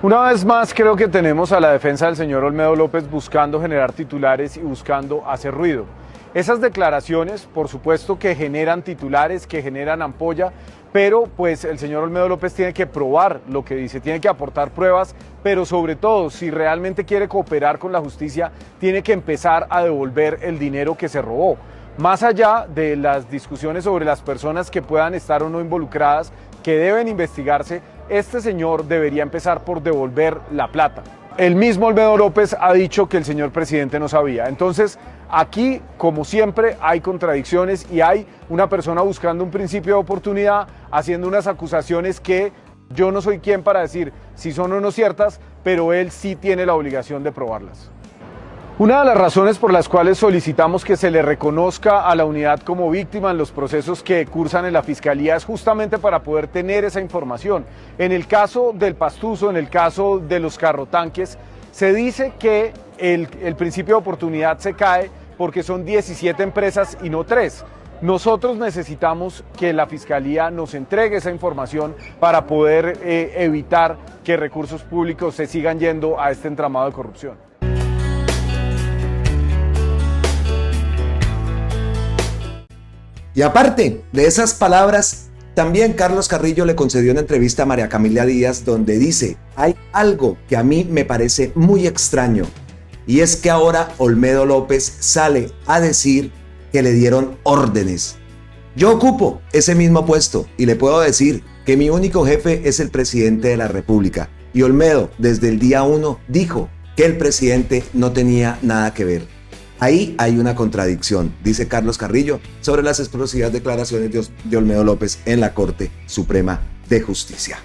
Una vez más creo que tenemos a la defensa del señor Olmedo López buscando generar titulares y buscando hacer ruido. Esas declaraciones, por supuesto que generan titulares, que generan ampolla, pero pues el señor Olmedo López tiene que probar lo que dice, tiene que aportar pruebas, pero sobre todo, si realmente quiere cooperar con la justicia, tiene que empezar a devolver el dinero que se robó. Más allá de las discusiones sobre las personas que puedan estar o no involucradas, que deben investigarse, este señor debería empezar por devolver la plata. El mismo Olmedo López ha dicho que el señor presidente no sabía. Entonces, aquí, como siempre, hay contradicciones y hay una persona buscando un principio de oportunidad, haciendo unas acusaciones que yo no soy quien para decir si son o no ciertas, pero él sí tiene la obligación de probarlas. Una de las razones por las cuales solicitamos que se le reconozca a la unidad como víctima en los procesos que cursan en la Fiscalía es justamente para poder tener esa información. En el caso del Pastuso, en el caso de los carrotanques, se dice que el principio de oportunidad se cae porque son 17 empresas y no 3. Nosotros necesitamos que la Fiscalía nos entregue esa información para poder evitar que recursos públicos se sigan yendo a este entramado de corrupción. Y aparte de esas palabras, también Carlos Carrillo le concedió una entrevista a María Camila Díaz donde dice: hay algo que a mí me parece muy extraño, y es que ahora Olmedo López sale a decir que le dieron órdenes. Yo ocupo ese mismo puesto y le puedo decir que mi único jefe es el presidente de la República, y Olmedo desde el día 1 dijo que el presidente no tenía nada que ver. Ahí hay una contradicción, dice Carlos Carrillo, sobre las explosivas declaraciones de Olmedo López en la Corte Suprema de Justicia.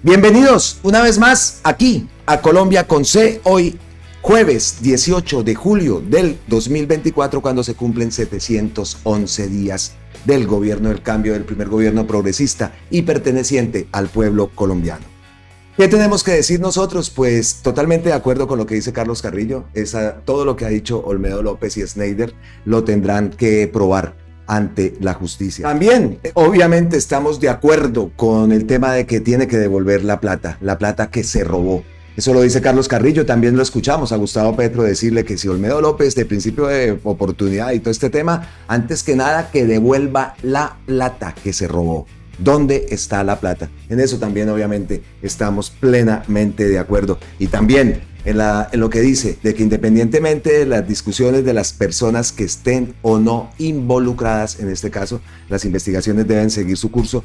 Bienvenidos una vez más aquí a Colombia con C, hoy jueves 18 de julio del 2024, cuando se cumplen 711 días del gobierno del cambio, del primer gobierno progresista y perteneciente al pueblo colombiano. ¿Qué tenemos que decir nosotros? Pues totalmente de acuerdo con lo que dice Carlos Carrillo. Todo lo que ha dicho Olmedo López y Schneider lo tendrán que probar ante la justicia. También, obviamente, estamos de acuerdo con el tema de que tiene que devolver la plata que se robó. Eso lo dice Carlos Carrillo. También lo escuchamos a Gustavo Petro decirle que si Olmedo López, de principio de oportunidad y todo este tema, antes que nada que devuelva la plata que se robó. ¿Dónde está la plata? En eso también obviamente estamos plenamente de acuerdo. Y también en lo que dice de que independientemente de las discusiones de las personas que estén o no involucradas, en este caso, las investigaciones deben seguir su curso.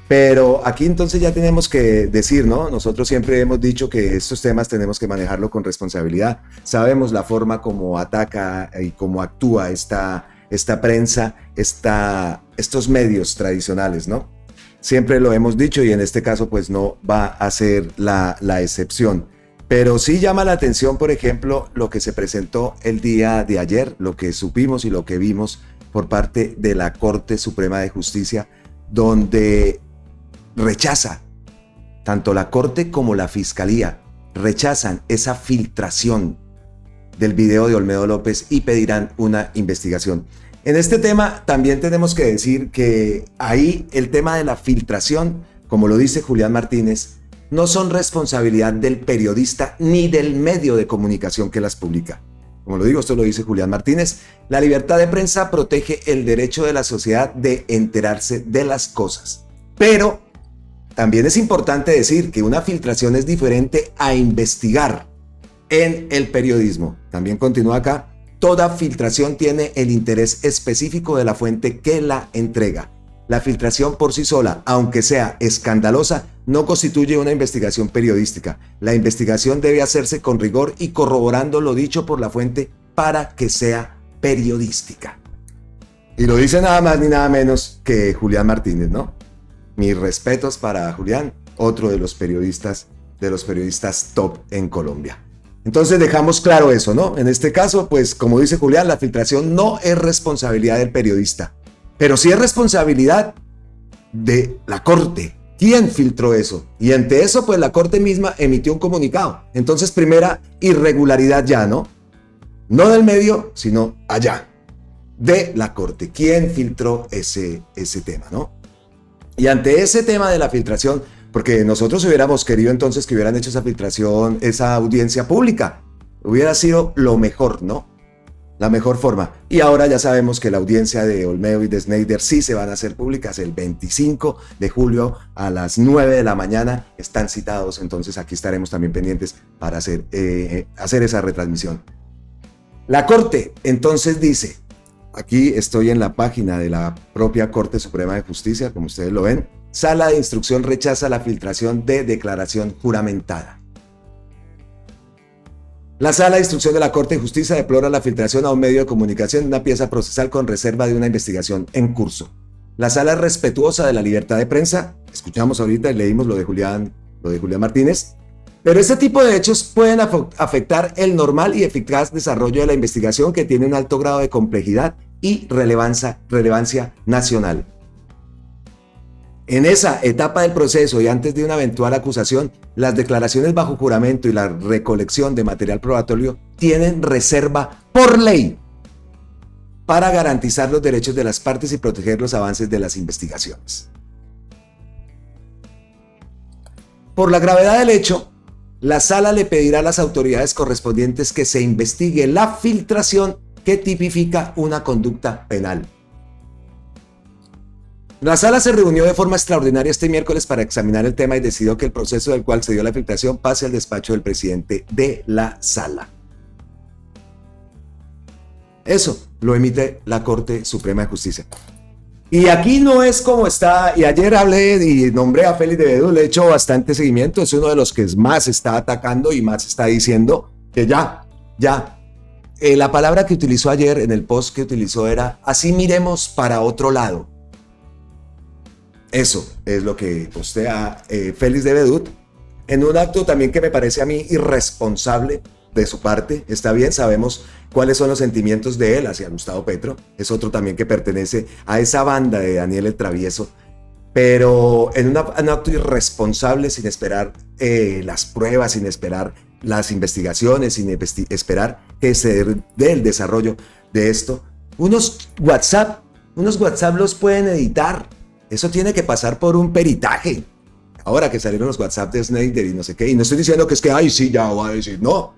Pero aquí entonces ya tenemos que decir, ¿no? Nosotros siempre hemos dicho que estos temas tenemos que manejarlo con responsabilidad. Sabemos la forma como ataca y cómo actúa esta prensa, estos medios tradicionales, ¿no? Siempre lo hemos dicho y en este caso pues no va a ser la excepción. Pero sí llama la atención, por ejemplo, lo que se presentó el día de ayer, lo que supimos y lo que vimos por parte de la Corte Suprema de Justicia, donde rechaza, tanto la Corte como la Fiscalía, rechazan esa filtración del video de Olmedo López y pedirán una investigación. En este tema también tenemos que decir que ahí el tema de la filtración, como lo dice Julián Martínez, no son responsabilidad del periodista ni del medio de comunicación que las publica. Como lo digo, esto lo dice Julián Martínez, la libertad de prensa protege el derecho de la sociedad de enterarse de las cosas. Pero también es importante decir que una filtración es diferente a investigar en el periodismo. También continúa acá. Toda filtración tiene el interés específico de la fuente que la entrega. La filtración por sí sola, aunque sea escandalosa, no constituye una investigación periodística. La investigación debe hacerse con rigor y corroborando lo dicho por la fuente para que sea periodística. Y lo dice nada más ni nada menos que Julián Martínez, ¿no? Mis respetos para Julián, otro de los periodistas top en Colombia. Entonces dejamos claro eso, ¿no? En este caso, pues como dice Julián, la filtración no es responsabilidad del periodista, pero sí es responsabilidad de la Corte. ¿Quién filtró eso? Y ante eso, pues la Corte misma emitió un comunicado. Entonces, primera irregularidad ya, ¿no? No del medio, sino allá, de la Corte. ¿Quién filtró ese tema, no? Y ante ese tema de la filtración, porque nosotros hubiéramos querido entonces que hubieran hecho esa filtración, esa audiencia pública. Hubiera sido lo mejor, ¿no? La mejor forma. Y ahora ya sabemos que la audiencia de Olmedo y de Schneider sí se van a hacer públicas el 25 de julio a las 9 de la mañana. Están citados, entonces aquí estaremos también pendientes para hacer esa retransmisión. La Corte entonces dice, aquí estoy en la página de la propia Corte Suprema de Justicia, como ustedes lo ven, Sala de Instrucción rechaza la filtración de declaración juramentada. La Sala de Instrucción de la Corte de Justicia deplora la filtración a un medio de comunicación de una pieza procesal con reserva de una investigación en curso. La Sala es respetuosa de la libertad de prensa, escuchamos ahorita y leímos lo de Julián Martínez, pero este tipo de hechos pueden afectar el normal y eficaz desarrollo de la investigación que tiene un alto grado de complejidad y relevancia nacional. En esa etapa del proceso y antes de una eventual acusación, las declaraciones bajo juramento y la recolección de material probatorio tienen reserva por ley para garantizar los derechos de las partes y proteger los avances de las investigaciones. Por la gravedad del hecho, la Sala le pedirá a las autoridades correspondientes que se investigue la filtración que tipifica una conducta penal. La Sala se reunió de forma extraordinaria este miércoles para examinar el tema y decidió que el proceso del cual se dio la filtración pase al despacho del presidente de la Sala. Eso lo emite la Corte Suprema de Justicia. Y aquí no es como está, y ayer hablé y nombré a Félix de Bedú, le he hecho bastante seguimiento, es uno de los que más está atacando y más está diciendo que ya. La palabra que utilizó ayer en el post que utilizó era, así miremos para otro lado. Eso es lo que postea Félix de Bedut, en un acto también que me parece a mí irresponsable de su parte. Está bien, sabemos cuáles son los sentimientos de él hacia Gustavo Petro, es otro también que pertenece a esa banda de Daniel el Travieso, pero en un acto irresponsable, sin esperar las pruebas, sin esperar las investigaciones, sin esperar que se dé el desarrollo de esto. Unos WhatsApp los pueden editar. Eso tiene que pasar por un peritaje. Ahora que salieron los WhatsApp de Schneider y no sé qué, y no estoy diciendo que es que, ay, sí, ya voy a decir, no.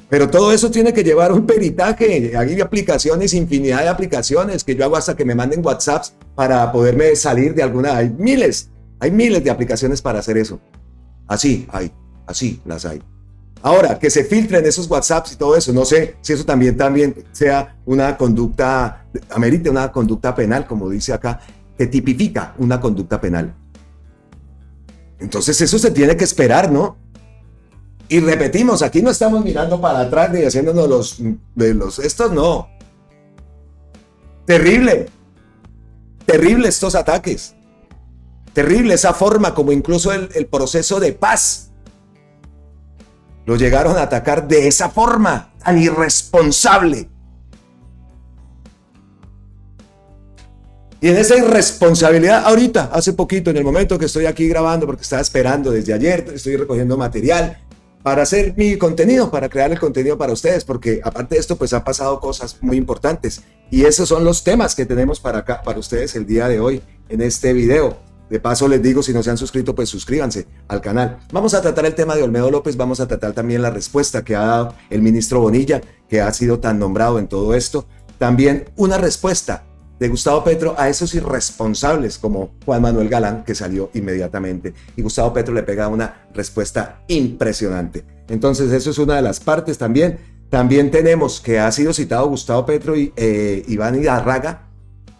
Pero todo eso tiene que llevar un peritaje. Hay aplicaciones, infinidad de aplicaciones que yo hago hasta que me manden WhatsApps para poderme salir de alguna. Hay miles de aplicaciones para hacer eso. Así las hay. Ahora, que se filtren esos WhatsApps y todo eso, no sé si eso también sea una conducta, amerite una conducta penal, como dice acá, que tipifica una conducta penal. Entonces eso se tiene que esperar, ¿no? Y repetimos, aquí no estamos mirando para atrás ni haciéndonos estos no. Terrible estos ataques. Terrible esa forma como incluso el proceso de paz lo llegaron a atacar de esa forma tan irresponsable. Y en esa irresponsabilidad, ahorita, hace poquito, en el momento que estoy aquí grabando, porque estaba esperando desde ayer, estoy recogiendo material para hacer mi contenido, para crear el contenido para ustedes, porque aparte de esto, pues han pasado cosas muy importantes. Y esos son los temas que tenemos para acá, para ustedes el día de hoy, en este video. De paso les digo, si no se han suscrito, pues suscríbanse al canal. Vamos a tratar el tema de Olmedo López, vamos a tratar también la respuesta que ha dado el ministro Bonilla, que ha sido tan nombrado en todo esto. También una respuesta de Gustavo Petro a esos irresponsables como Juan Manuel Galán, que salió inmediatamente, y Gustavo Petro le pega una respuesta impresionante. Entonces eso es una de las partes también. También tenemos que ha sido citado Gustavo Petro y Iván Idarraga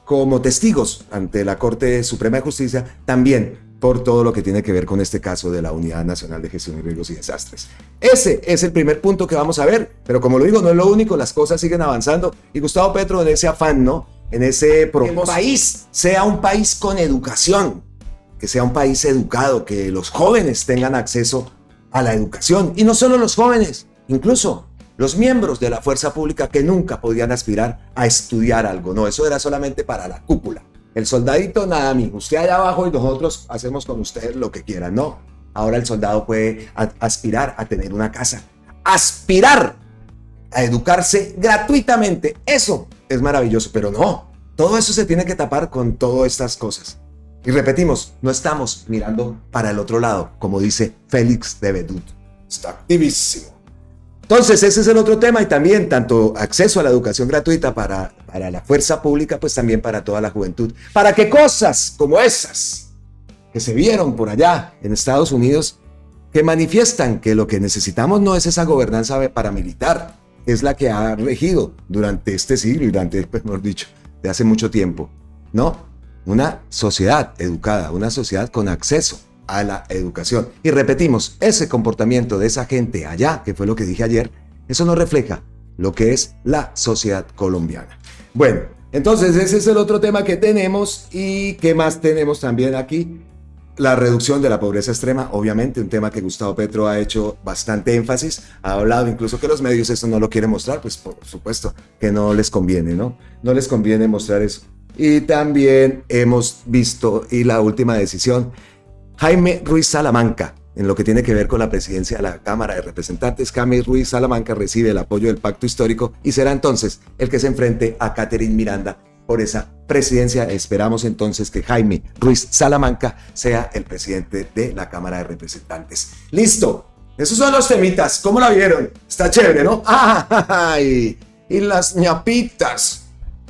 como testigos ante la Corte Suprema de Justicia, también por todo lo que tiene que ver con este caso de la Unidad Nacional de Gestión de Riesgos y Desastres. Ese es el primer punto que vamos a ver, pero como lo digo, no es lo único, las cosas siguen avanzando, y Gustavo Petro en ese afán, ¿no?, en ese propósito, que el país sea un país con educación, que sea un país educado, que los jóvenes tengan acceso a la educación, y no solo los jóvenes, incluso los miembros de la fuerza pública que nunca podían aspirar a estudiar algo, no, eso era solamente para la cúpula. El soldadito, nada, mijo, usted allá abajo y nosotros hacemos con ustedes lo que quieran, no. Ahora el soldado puede aspirar a tener una casa, aspirar a educarse gratuitamente, eso es maravilloso, pero no, todo eso se tiene que tapar con todas estas cosas. Y repetimos, no estamos mirando para el otro lado, como dice Félix de Bedut. Está activísimo. Entonces, ese es el otro tema, y también tanto acceso a la educación gratuita para la fuerza pública, pues también para toda la juventud. Para que cosas como esas que se vieron por allá en Estados Unidos, que manifiestan que lo que necesitamos no es esa gobernanza paramilitar, es la que ha regido durante este siglo y durante, pues, mejor dicho, de hace mucho tiempo, ¿no? Una sociedad educada, una sociedad con acceso a la educación. Y repetimos, ese comportamiento de esa gente allá, que fue lo que dije ayer, eso no refleja lo que es la sociedad colombiana. Bueno, entonces ese es el otro tema que tenemos. ¿Y qué más tenemos también aquí? La reducción de la pobreza extrema, obviamente, un tema que Gustavo Petro ha hecho bastante énfasis, ha hablado incluso que los medios eso no lo quieren mostrar, pues por supuesto que no les conviene, ¿no? No les conviene mostrar eso. Y también hemos visto, y la última decisión, Jaime Ruiz Salamanca, en lo que tiene que ver con la presidencia de la Cámara de Representantes. Jaime Ruiz Salamanca recibe el apoyo del Pacto Histórico y será entonces el que se enfrente a Catherine Miranda por esa presidencia. Esperamos entonces que Jaime Ruiz Salamanca sea el presidente de la Cámara de Representantes. ¡Listo! Esos son los temitas. ¿Cómo la vieron? Está chévere, ¿no? ¡Ay! Y las ñapitas.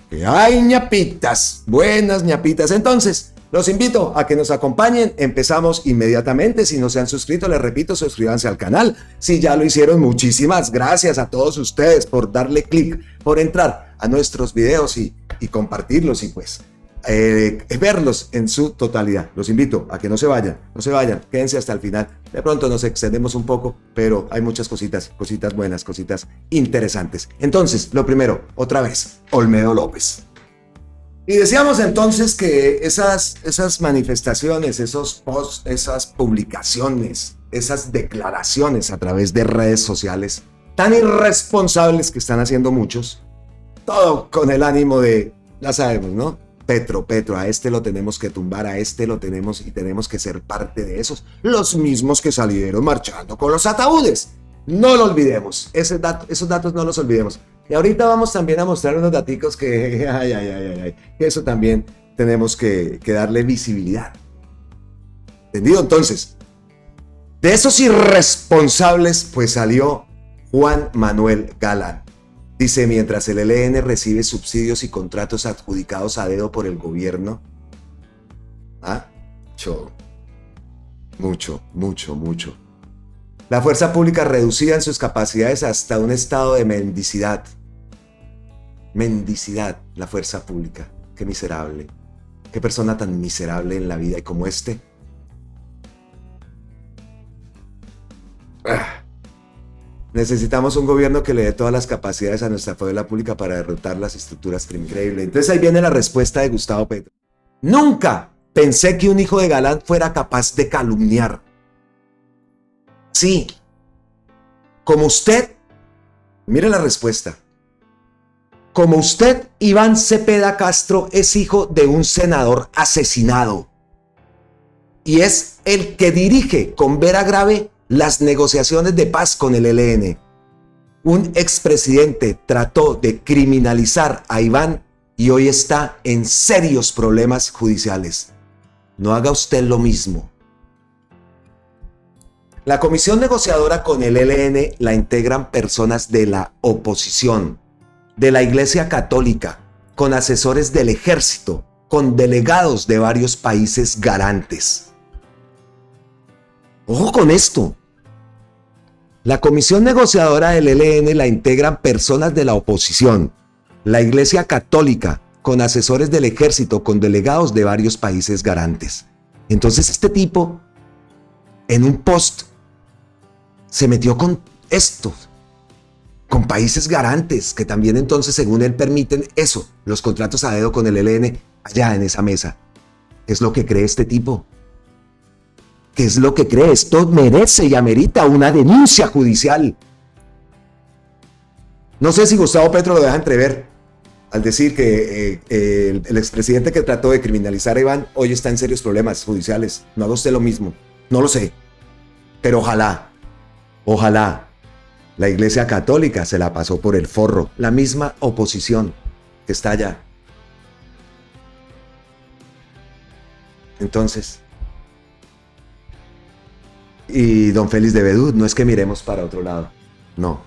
Que hay ñapitas. Buenas ñapitas. Entonces, los invito a que nos acompañen. Empezamos inmediatamente. Si no se han suscrito, les repito, suscríbanse al canal. Si ya lo hicieron, muchísimas gracias a todos ustedes por darle clic, por entrar a nuestros videos y compartirlos y pues verlos en su totalidad. Los invito a que no se vayan, quédense hasta el final. De pronto nos extendemos un poco, pero hay muchas cositas buenas, cositas interesantes. Entonces, lo primero, otra vez, Olmedo López. Y decíamos entonces que esas manifestaciones, esos posts, esas publicaciones, esas declaraciones a través de redes sociales, tan irresponsables que están haciendo muchos, todo con el ánimo de, ya sabemos, ¿no? Petro, a este lo tenemos que tumbar, a este lo tenemos y tenemos que ser parte de esos, los mismos que salieron marchando con los ataúdes. No lo olvidemos, esos datos no los olvidemos. Y ahorita vamos también a mostrar unos daticos que, eso también tenemos que darle visibilidad. ¿Entendido? Entonces, de esos irresponsables, pues salió Juan Manuel Galán. Dice, mientras el ELN recibe subsidios y contratos adjudicados a dedo por el gobierno. Mucho. La fuerza pública reducida en sus capacidades hasta un estado de mendicidad. Mendicidad, la fuerza pública. Qué miserable. Qué persona tan miserable en la vida. Y como este. Necesitamos un gobierno que le dé todas las capacidades a nuestra fuerza pública para derrotar las estructuras criminales. Entonces ahí viene la respuesta de Gustavo Petro. Nunca pensé que un hijo de Galán fuera capaz de calumniar. Sí, como usted, mire la respuesta. Como usted, Iván Cepeda Castro es hijo de un senador asesinado y es el que dirige con vera grave las negociaciones de paz con el ELN. Un expresidente trató de criminalizar a Iván y hoy está en serios problemas judiciales. No haga usted lo mismo. La comisión negociadora con el ELN la integran personas de la oposición, de la Iglesia Católica, con asesores del ejército, con delegados de varios países garantes. Ojo con esto. La comisión negociadora del ELN la integran personas de la oposición, la Iglesia Católica, con asesores del ejército, con delegados de varios países garantes. Entonces este tipo, en un post, se metió con esto, con países garantes, que también entonces, según él, permiten eso, los contratos a dedo con el ELN allá en esa mesa. ¿Qué es lo que cree este tipo? ¿Qué es lo que cree? Esto merece y amerita una denuncia judicial. No sé si Gustavo Petro lo deja entrever al decir que el expresidente que trató de criminalizar a Iván hoy está en serios problemas judiciales. No haga usted lo mismo. No lo sé. Pero ojalá la Iglesia Católica se la pasó por el forro. La misma oposición que está allá. Entonces, y don Félix de Bedú, no es que miremos para otro lado, no,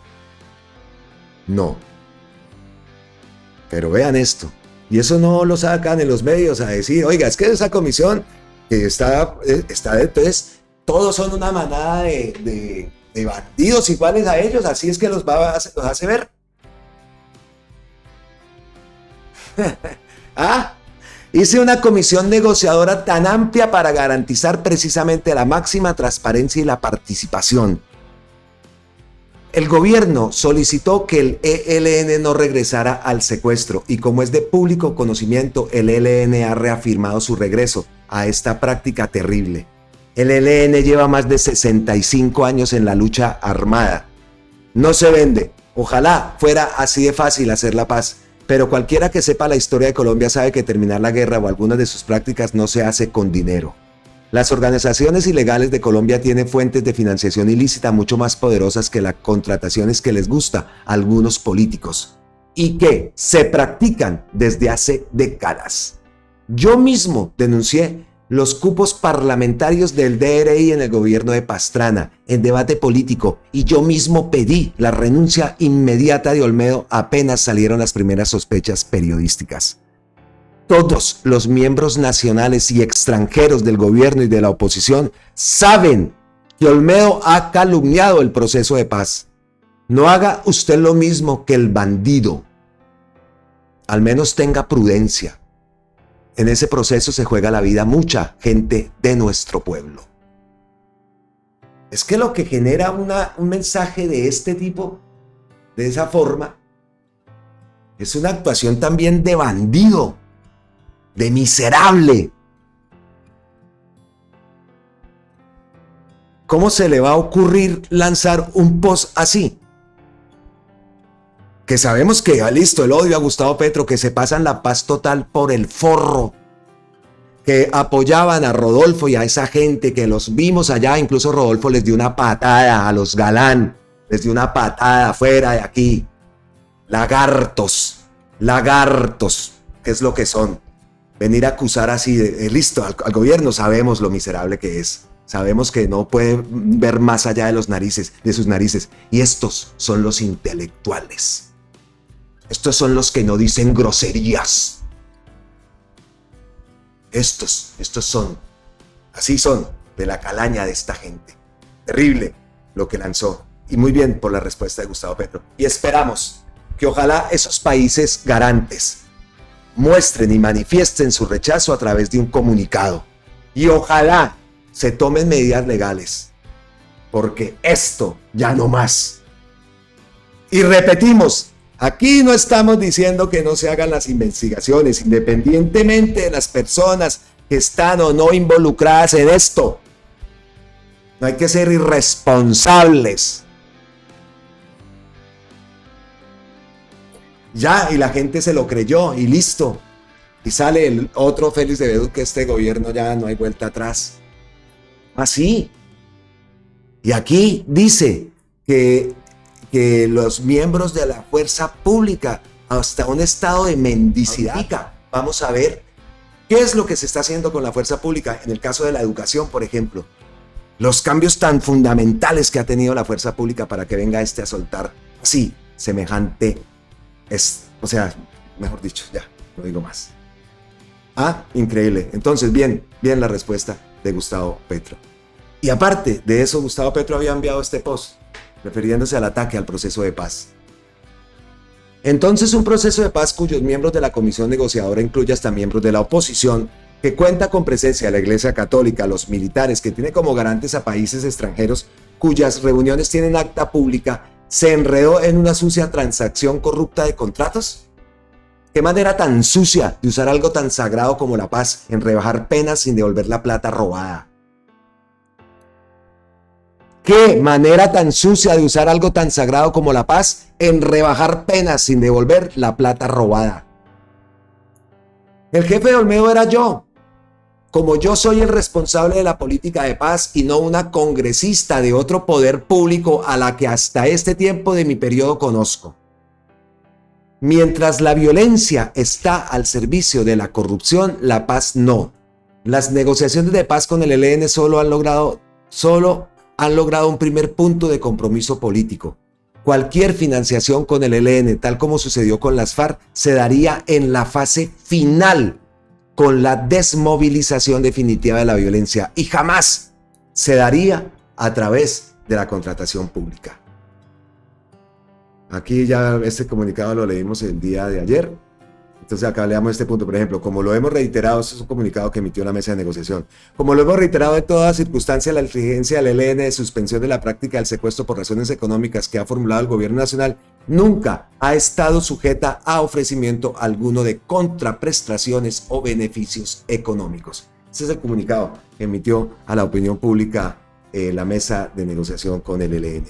pero vean esto, y eso no lo sacan en los medios a decir, oiga, es que esa comisión está entonces, todos son una manada de bandidos iguales a ellos, así es que los hace ver. Hice una comisión negociadora tan amplia para garantizar precisamente la máxima transparencia y la participación. El gobierno solicitó que el ELN no regresara al secuestro y como es de público conocimiento, el ELN ha reafirmado su regreso a esta práctica terrible. El ELN lleva más de 65 años en la lucha armada. No se vende. Ojalá fuera así de fácil hacer la paz. Pero cualquiera que sepa la historia de Colombia sabe que terminar la guerra o algunas de sus prácticas no se hace con dinero. Las organizaciones ilegales de Colombia tienen fuentes de financiación ilícita mucho más poderosas que las contrataciones que les gusta a algunos políticos y que se practican desde hace décadas. Yo mismo denuncié los cupos parlamentarios del DRI en el gobierno de Pastrana, en debate político, y yo mismo pedí la renuncia inmediata de Olmedo apenas salieron las primeras sospechas periodísticas. Todos los miembros nacionales y extranjeros del gobierno y de la oposición saben que Olmedo ha calumniado el proceso de paz. No haga usted lo mismo que el bandido. Al menos tenga prudencia. En ese proceso se juega la vida mucha gente de nuestro pueblo. Es que lo que genera un mensaje de este tipo, de esa forma, es una actuación también de bandido, de miserable. ¿Cómo se le va a ocurrir lanzar un post así? Que sabemos que, listo, el odio a Gustavo Petro, que se pasan la paz total por el forro, que apoyaban a Rodolfo y a esa gente que los vimos allá, incluso Rodolfo les dio una patada a los Galán, les dio una patada fuera de aquí. Lagartos, ¿qué es lo que son? Venir a acusar así, listo, al gobierno sabemos lo miserable que es. Sabemos que no puede ver más allá de sus narices. Y estos son los intelectuales. Estos son los que no dicen groserías. Estos son, así son, de la calaña de esta gente. Terrible lo que lanzó. Y muy bien por la respuesta de Gustavo Petro. Y esperamos que ojalá esos países garantes muestren y manifiesten su rechazo a través de un comunicado. Y ojalá se tomen medidas legales. Porque esto ya no más. Y repetimos, aquí no estamos diciendo que no se hagan las investigaciones, independientemente de las personas que están o no involucradas en esto. No hay que ser irresponsables. Ya, y la gente se lo creyó y listo. Y sale el otro Félix de Bedú que este gobierno ya no hay vuelta atrás. Así. Y aquí dice que los miembros de la fuerza pública hasta un estado de mendicidad. Vamos a ver qué es lo que se está haciendo con la fuerza pública en el caso de la educación, por ejemplo. Los cambios tan fundamentales que ha tenido la fuerza pública para que venga a soltar así, semejante, o sea, mejor dicho, ya, no digo más. Increíble. Entonces, bien la respuesta de Gustavo Petro. Y aparte de eso, Gustavo Petro había enviado este post refiriéndose al ataque al proceso de paz. Entonces, un proceso de paz cuyos miembros de la comisión negociadora incluye hasta miembros de la oposición, que cuenta con presencia de la Iglesia Católica, los militares, que tiene como garantes a países extranjeros cuyas reuniones tienen acta pública, se enredó en una sucia transacción corrupta de contratos. ¿Qué manera tan sucia de usar algo tan sagrado como la paz en rebajar penas sin devolver la plata robada? ¿Qué manera tan sucia de usar algo tan sagrado como la paz en rebajar penas sin devolver la plata robada? El jefe de Olmedo era yo. Como yo soy el responsable de la política de paz y no una congresista de otro poder público a la que hasta este tiempo de mi periodo conozco. Mientras la violencia está al servicio de la corrupción, la paz no. Las negociaciones de paz con el ELN solo han logrado un primer punto de compromiso político. Cualquier financiación con el ELN, tal como sucedió con las FARC, se daría en la fase final, con la desmovilización definitiva de la violencia, y jamás se daría a través de la contratación pública. Aquí ya este comunicado lo leímos el día de ayer. Entonces acá leamos este punto, por ejemplo, como lo hemos reiterado, este es un comunicado que emitió la mesa de negociación, como lo hemos reiterado en toda circunstancia, la exigencia del ELN de suspensión de la práctica del secuestro por razones económicas que ha formulado el gobierno nacional nunca ha estado sujeta a ofrecimiento alguno de contraprestaciones o beneficios económicos. Ese es el comunicado que emitió a la opinión pública la mesa de negociación con el ELN.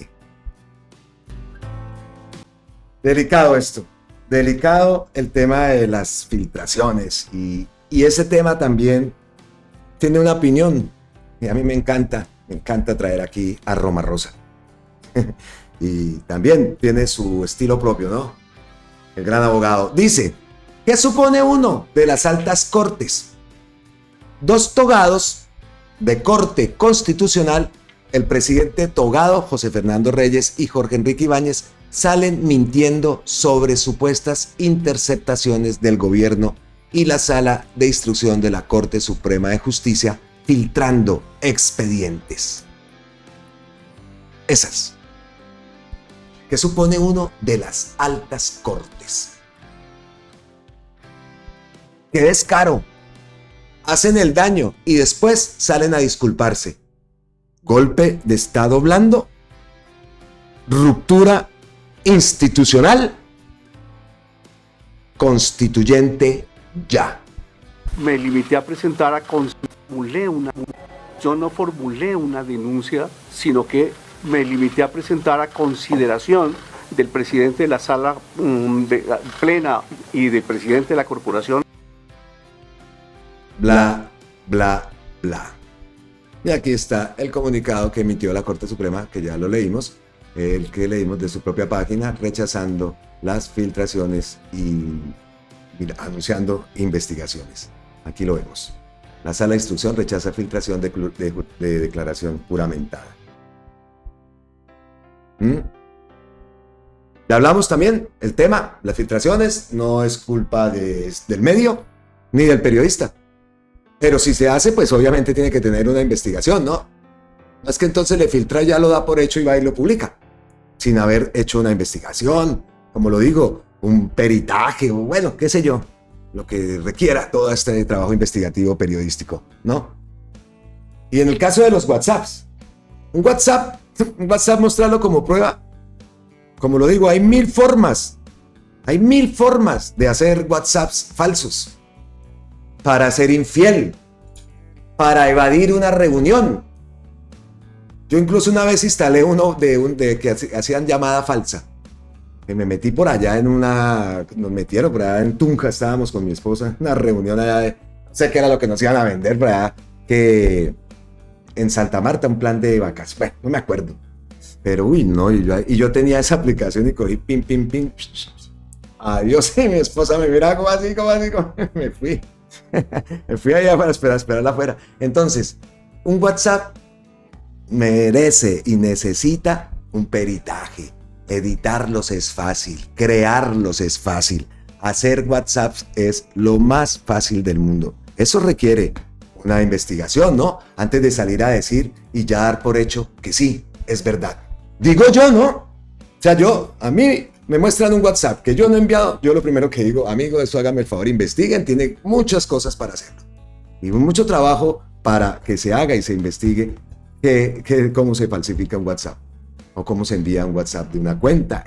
Delicado esto. Delicado el tema de las filtraciones y ese tema también tiene una opinión y a mí me encanta traer aquí a Roma Rosa y también tiene su estilo propio, ¿no? El gran abogado dice: ¿qué supone uno de las altas cortes? Dos togados de corte constitucional, el presidente togado José Fernando Reyes y Jorge Enrique Ibáñez, salen mintiendo sobre supuestas interceptaciones del gobierno y la Sala de Instrucción de la Corte Suprema de Justicia filtrando expedientes. Esas. ¿Qué supone uno de las altas cortes? ¡Qué descaro! Hacen el daño y después salen a disculparse. Golpe de Estado blando, ruptura institucional, constituyente ya. Me limité a presentar yo no formulé una denuncia, sino que me limité a presentar a consideración del presidente de la sala plena y del presidente de la corporación. Bla, bla, bla. Y aquí está el comunicado que emitió la Corte Suprema, que ya lo leímos, el que leímos de su propia página, rechazando las filtraciones y anunciando investigaciones. Aquí lo vemos. La Sala de Instrucción rechaza filtración de declaración juramentada. Ya hablamos también, el tema, las filtraciones no es culpa del medio ni del periodista. Pero si se hace, pues obviamente tiene que tener una investigación, ¿no? No es que entonces le filtra, ya lo da por hecho y va y lo publica, sin haber hecho una investigación, como lo digo, un peritaje, o bueno, qué sé yo, lo que requiera todo este trabajo investigativo periodístico, ¿no? Y en el caso de los WhatsApps, un WhatsApp mostrarlo como prueba, como lo digo, hay mil formas de hacer WhatsApps falsos, para ser infiel, para evadir una reunión. Yo incluso una vez instalé uno de que hacían llamada falsa. Que me metí por allá nos metieron por allá en Tunja, estábamos con mi esposa, una reunión allá no sé qué era lo que nos iban a vender por allá, que en Santa Marta, un plan de vacaciones, bueno, no me acuerdo. Pero uy, no, y yo tenía esa aplicación y cogí pim, adiós, y mi esposa me miraba como así, me fui. Me fui allá para esperarla afuera. Entonces, un WhatsApp merece y necesita un peritaje. Editarlos es fácil, crearlos es fácil. Hacer WhatsApps es lo más fácil del mundo. Eso requiere una investigación, ¿no? Antes de salir a decir y ya dar por hecho que sí, es verdad. Digo yo, ¿no? O sea, a mí me muestran un WhatsApp que yo no he enviado, yo lo primero que digo, amigo, eso hágame el favor, investiguen, tiene muchas cosas para hacerlo. Y mucho trabajo para que se haga y se investigue cómo se falsifica un WhatsApp o cómo se envía un WhatsApp de una cuenta.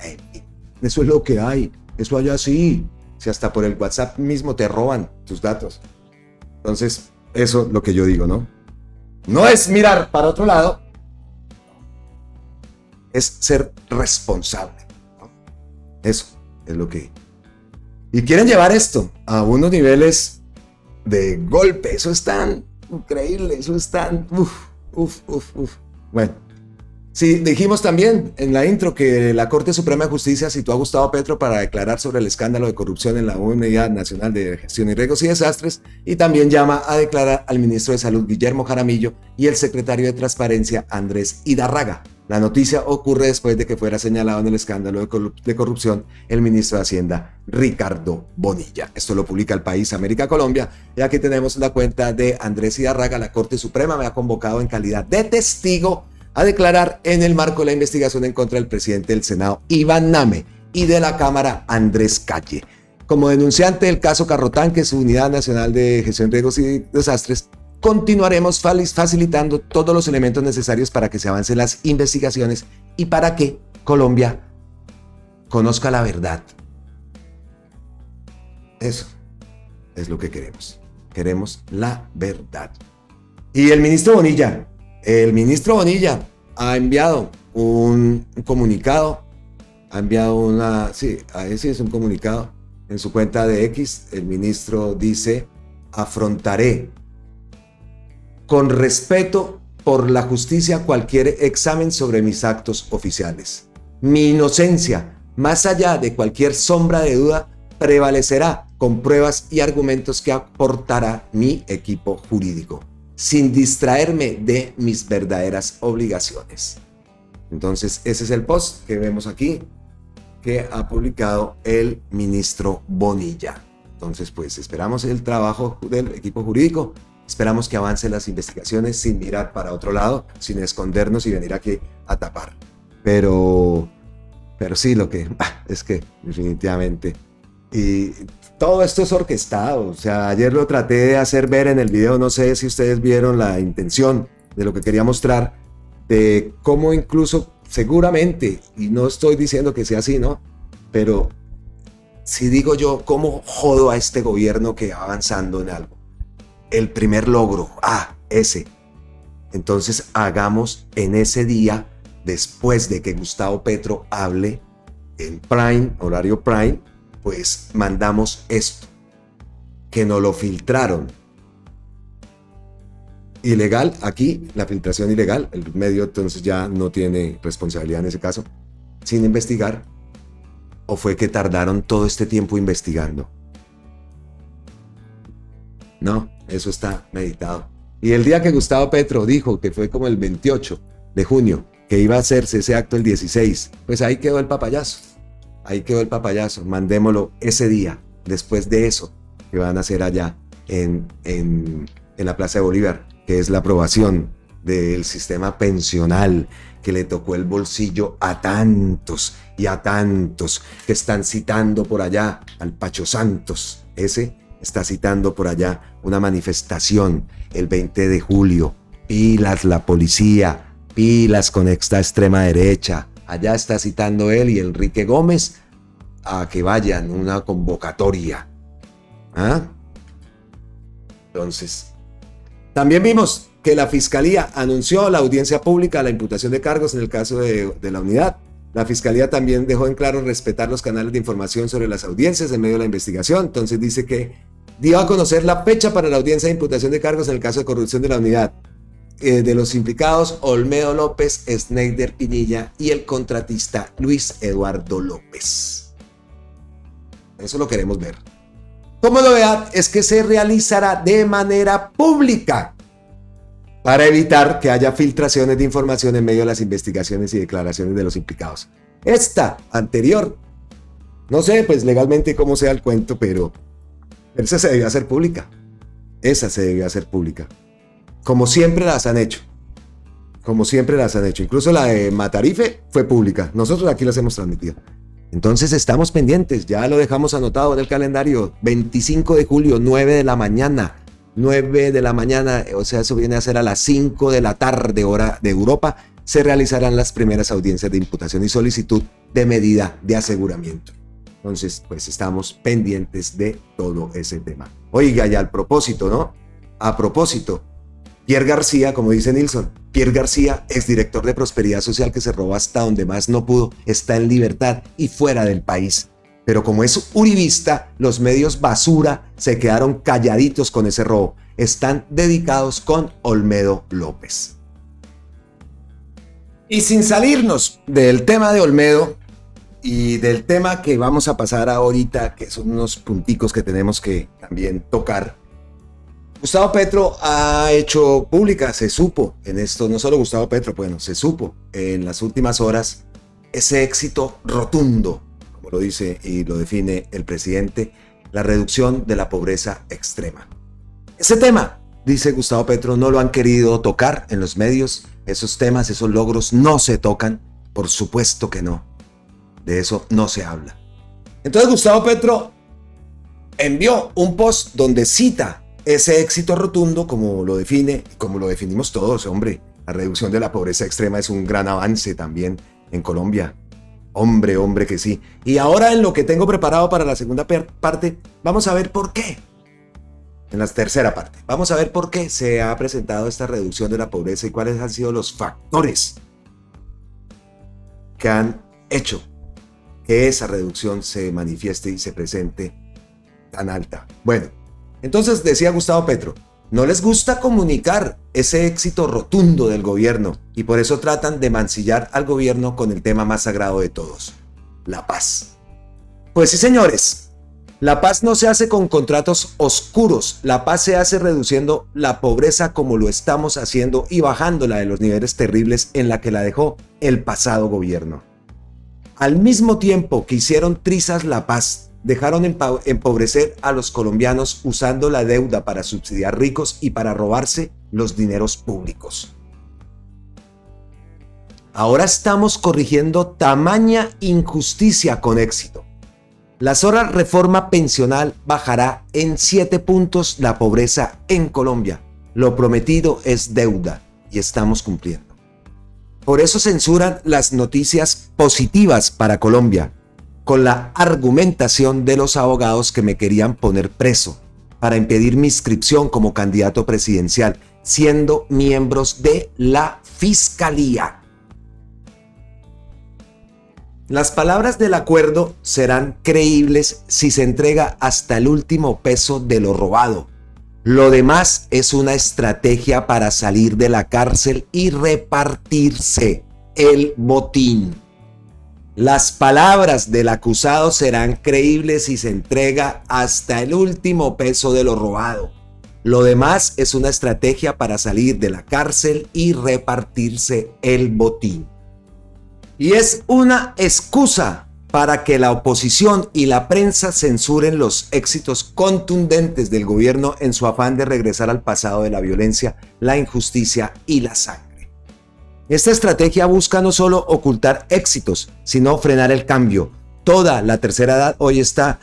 Eso es lo que hay, eso allá sí. Si hasta por el WhatsApp mismo te roban tus datos. Entonces, eso es lo que yo digo, ¿no? No es mirar para otro lado, es ser responsable. Eso es lo que... Y quieren llevar esto a unos niveles de golpe. Eso es tan increíble, eso es tan... Bueno, Sí, dijimos también en la intro que la Corte Suprema de Justicia citó a Gustavo Petro para declarar sobre el escándalo de corrupción en la Unidad Nacional de Gestión de Riesgos y Desastres, y también llama a declarar al ministro de Salud Guillermo Jaramillo y el secretario de Transparencia Andrés Idarraga. La noticia ocurre después de que fuera señalado en el escándalo de corrupción el ministro de Hacienda Ricardo Bonilla. Esto lo publica El País, América, Colombia, y aquí tenemos la cuenta de Andrés Idarraga. La Corte Suprema me ha convocado en calidad de testigo a declarar en el marco de la investigación en contra del presidente del Senado, Iván Name, y de la Cámara, Andrés Calle. Como denunciante del caso Carrotán, que es Unidad Nacional de Gestión de Riesgos y Desastres, continuaremos facilitando todos los elementos necesarios para que se avancen las investigaciones y para que Colombia conozca la verdad. Eso es lo que queremos. Queremos la verdad. Y el ministro Bonilla ha enviado un comunicado, es un comunicado en su cuenta de X. El ministro dice: afrontaré con respeto por la justicia cualquier examen sobre mis actos oficiales. Mi inocencia, más allá de cualquier sombra de duda, prevalecerá con pruebas y argumentos que aportará mi equipo jurídico, sin distraerme de mis verdaderas obligaciones. Entonces, ese es el post que vemos aquí, que ha publicado el ministro Bonilla. Entonces, pues esperamos el trabajo del equipo jurídico, esperamos que avancen las investigaciones sin mirar para otro lado, sin escondernos y venir aquí a tapar. Pero sí, lo que es que definitivamente... Y todo esto es orquestado. O sea, ayer lo traté de hacer ver en el video, no sé si ustedes vieron la intención de lo que quería mostrar, de cómo incluso seguramente, y no estoy diciendo que sea así, ¿no? Pero si digo yo, ¿cómo jodo a este gobierno que va avanzando en algo? El primer logro, ese. Entonces hagamos en ese día, después de que Gustavo Petro hable en Prime, horario Prime, pues mandamos esto, que nos lo filtraron. Ilegal, aquí la filtración ilegal, el medio entonces ya no tiene responsabilidad en ese caso, sin investigar, o fue que tardaron todo este tiempo investigando. No, eso está meditado. Y el día que Gustavo Petro dijo, que fue como el 28 de junio, que iba a hacerse ese acto el 16, pues ahí quedó el papayazo. Ahí quedó el papayazo, mandémoslo ese día, después de eso que van a hacer allá en la Plaza de Bolívar, que es la aprobación del sistema pensional que le tocó el bolsillo a tantos y a tantos que están citando por allá al Pacho Santos. Ese está citando por allá una manifestación el 20 de julio. Pilas la policía, pilas con esta extrema derecha. Allá está citando él y Enrique Gómez a que vayan, una convocatoria. Entonces, también vimos que la Fiscalía anunció la audiencia pública a la imputación de cargos en el caso de la unidad. La Fiscalía también dejó en claro respetar los canales de información sobre las audiencias en medio de la investigación. Entonces dice que dio a conocer la fecha para la audiencia de imputación de cargos en el caso de corrupción de la unidad. De los implicados Olmedo López, Sneider Pinilla y el contratista Luis Eduardo López. Eso lo queremos ver. Como novedad es que se realizará de manera pública para evitar que haya filtraciones de información en medio de las investigaciones y declaraciones de los implicados. Esta anterior, no sé pues legalmente cómo sea el cuento, pero esa se debió hacer pública. Esa se debió hacer pública. Como siempre las han hecho. Incluso la de Matarife fue pública. Nosotros aquí las hemos transmitido. Entonces estamos pendientes. Ya lo dejamos anotado en el calendario. 25 de julio, 9 de la mañana. 9 de la mañana, o sea, eso viene a ser a las 5 de la tarde, hora de Europa. Se realizarán las primeras audiencias de imputación y solicitud de medida de aseguramiento. Entonces, pues estamos pendientes de todo ese tema. Oiga, y al propósito, ¿no? A propósito, Pierre García, como dice Nilsson, Pierre García, exdirector de Prosperidad Social que se robó hasta donde más no pudo, está en libertad y fuera del país. Pero como es uribista, los medios basura se quedaron calladitos con ese robo. Están dedicados con Olmedo López. Y sin salirnos del tema de Olmedo y del tema que vamos a pasar ahorita, que son unos punticos que tenemos que también tocar, Gustavo Petro ha hecho pública, se supo en esto, no solo Gustavo Petro, bueno, se supo en las últimas horas ese éxito rotundo, como lo dice y lo define el presidente, la reducción de la pobreza extrema. Ese tema, dice Gustavo Petro, no lo han querido tocar en los medios. Esos temas, esos logros no se tocan, por supuesto que no. De eso no se habla. Entonces Gustavo Petro envió un post donde cita ese éxito rotundo, como lo define y como lo definimos todos, hombre. La reducción de la pobreza extrema es un gran avance también en Colombia. Hombre que sí. Y ahora en lo que tengo preparado para la segunda parte, vamos a ver por qué. En la tercera parte, vamos a ver por qué se ha presentado esta reducción de la pobreza y cuáles han sido los factores que han hecho que esa reducción se manifieste y se presente tan alta. Bueno, entonces decía Gustavo Petro, no les gusta comunicar ese éxito rotundo del gobierno y por eso tratan de mancillar al gobierno con el tema más sagrado de todos, la paz. Pues sí, señores. La paz no se hace con contratos oscuros, la paz se hace reduciendo la pobreza como lo estamos haciendo y bajándola de los niveles terribles en la que la dejó el pasado gobierno. Al mismo tiempo que hicieron trizas la paz, dejaron empobrecer a los colombianos usando la deuda para subsidiar ricos y para robarse los dineros públicos. Ahora estamos corrigiendo tamaña injusticia con éxito. La sola reforma pensional bajará en 7 puntos la pobreza en Colombia. Lo prometido es deuda y estamos cumpliendo. Por eso censuran las noticias positivas para Colombia, con la argumentación de los abogados que me querían poner preso para impedir mi inscripción como candidato presidencial, siendo miembros de la Fiscalía. Las palabras del acuerdo serán creíbles si se entrega hasta el último peso de lo robado. Lo demás es una estrategia para salir de la cárcel y repartirse el botín. Las palabras del acusado serán creíbles si se entrega hasta el último peso de lo robado. Lo demás es una estrategia para salir de la cárcel y repartirse el botín. Y es una excusa para que la oposición y la prensa censuren los éxitos contundentes del gobierno en su afán de regresar al pasado de la violencia, la injusticia y la sangre. Esta estrategia busca no solo ocultar éxitos, sino frenar el cambio. Toda la tercera edad hoy está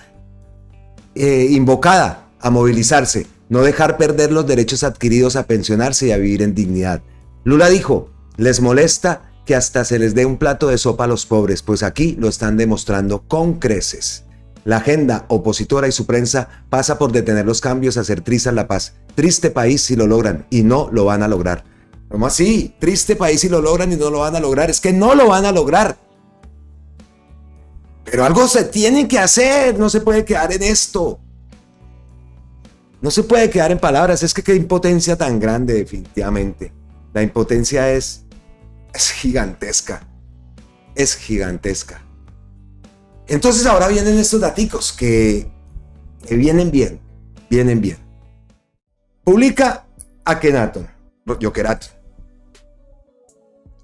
invocada a movilizarse, no dejar perder los derechos adquiridos a pensionarse y a vivir en dignidad. Lula dijo, les molesta que hasta se les dé un plato de sopa a los pobres, pues aquí lo están demostrando con creces. La agenda opositora y su prensa pasa por detener los cambios, hacer trizas la paz. Triste país si lo logran y no lo van a lograr. ¿Cómo así? Triste país si lo logran y no lo van a lograr. Es que no lo van a lograr. Pero algo se tiene que hacer, no se puede quedar en esto. No se puede quedar en palabras, es que qué impotencia tan grande definitivamente. La impotencia es gigantesca, es gigantesca. Entonces ahora vienen estos daticos que vienen bien. Publica Akhenaton, Yokerato.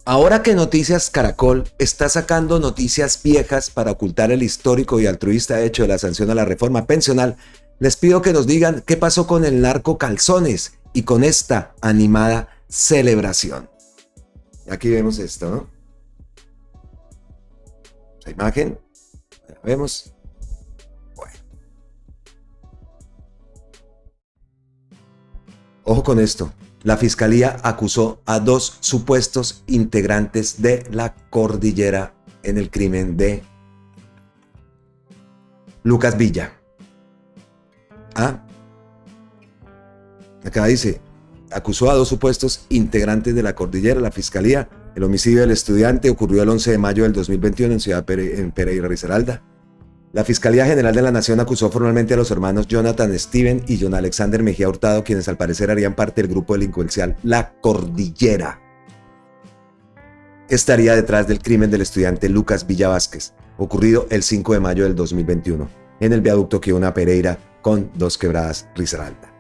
Ahora que Noticias Caracol está sacando noticias viejas para ocultar el histórico y altruista hecho de la sanción a la reforma pensional, les pido que nos digan qué pasó con el narco Calzones y con esta animada celebración. Aquí vemos esto, ¿no? La imagen, la vemos. Bueno. Ojo con esto. La Fiscalía acusó a 2 supuestos integrantes de la Cordillera en el crimen de Lucas Villa. Acá dice, acusó a 2 supuestos integrantes de la Cordillera, la Fiscalía. El homicidio del estudiante ocurrió el 11 de mayo del 2021 en Pereira Risaralda. La Fiscalía General de la Nación acusó formalmente a los hermanos Jonathan Steven y John Alexander Mejía Hurtado, quienes al parecer harían parte del grupo delincuencial La Cordillera. estaría detrás del crimen del estudiante Lucas Villa Vázquez, ocurrido el 5 de mayo del 2021, en el viaducto Quiona Pereira con Dos Quebradas, Risaralda.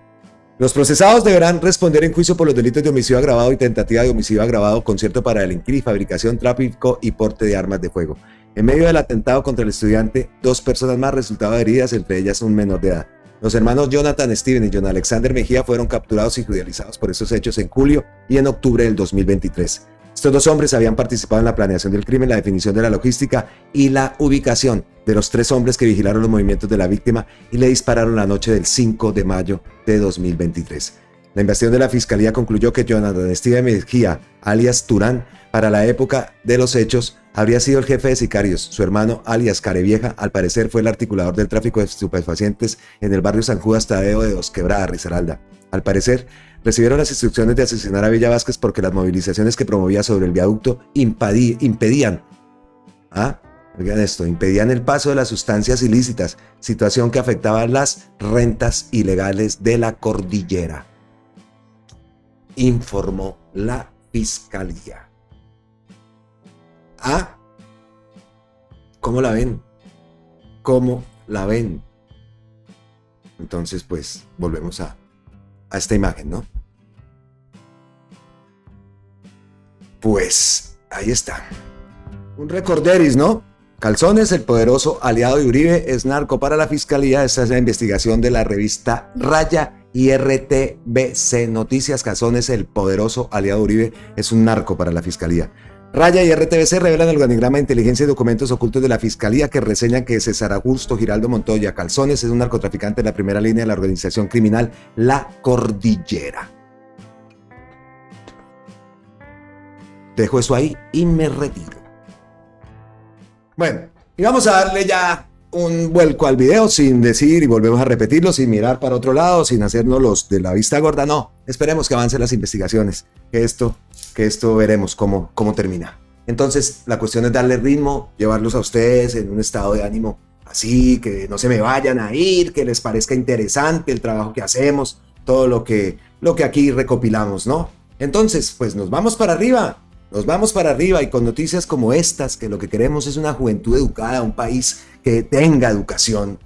Los procesados deberán responder en juicio por los delitos de homicidio agravado y tentativa de homicidio agravado, concierto para delinquir y fabricación, tráfico y porte de armas de fuego. En medio del atentado contra el estudiante, 2 personas más resultaban heridas, entre ellas un menor de edad. Los hermanos Jonathan Steven y John Alexander Mejía fueron capturados y judicializados por estos hechos en julio y en octubre del 2023. Estos 2 hombres habían participado en la planeación del crimen, la definición de la logística y la ubicación de los 3 hombres que vigilaron los movimientos de la víctima y le dispararon la noche del 5 de mayo de 2023. La investigación de la Fiscalía concluyó que Jonathan Steven Mejía, alias Turán, para la época de los hechos, habría sido el jefe de sicarios. Su hermano, alias Carevieja, al parecer fue el articulador del tráfico de estupefacientes en el barrio San Judas Tadeo de Dos Quebradas, Risaralda. Al parecer, recibieron las instrucciones de asesinar a Villa Vázquez porque las movilizaciones que promovía sobre el viaducto impedían el paso de las sustancias ilícitas, situación que afectaba las rentas ilegales de la cordillera, informó la Fiscalía. ¿Cómo la ven? ¿Cómo la ven? Entonces, pues, volvemos a esta imagen, ¿no? Pues, ahí está. Un recorderis, ¿no? Calzones, el poderoso aliado de Uribe, es narco para la Fiscalía. Esta es la investigación de la revista Raya y RTBC Noticias. Calzones, el poderoso aliado de Uribe, es un narco para la Fiscalía. Raya y RTBC revelan el organigrama de inteligencia y documentos ocultos de la Fiscalía que reseñan que César Augusto Giraldo Montoya Calzones es un narcotraficante en la primera línea de la organización criminal La Cordillera. Dejo eso ahí y me retiro. Bueno, y vamos a darle ya un vuelco al video sin decir y volvemos a repetirlo, sin mirar para otro lado, sin hacernos los de la vista gorda. No, esperemos que avancen las investigaciones, que esto veremos cómo termina. Entonces, la cuestión es darle ritmo, llevarlos a ustedes en un estado de ánimo así, que no se me vayan a ir, que les parezca interesante el trabajo que hacemos, todo lo que aquí recopilamos, ¿no? Entonces, pues nos vamos para arriba y con noticias como estas, que lo que queremos es una juventud educada, un país que tenga educación.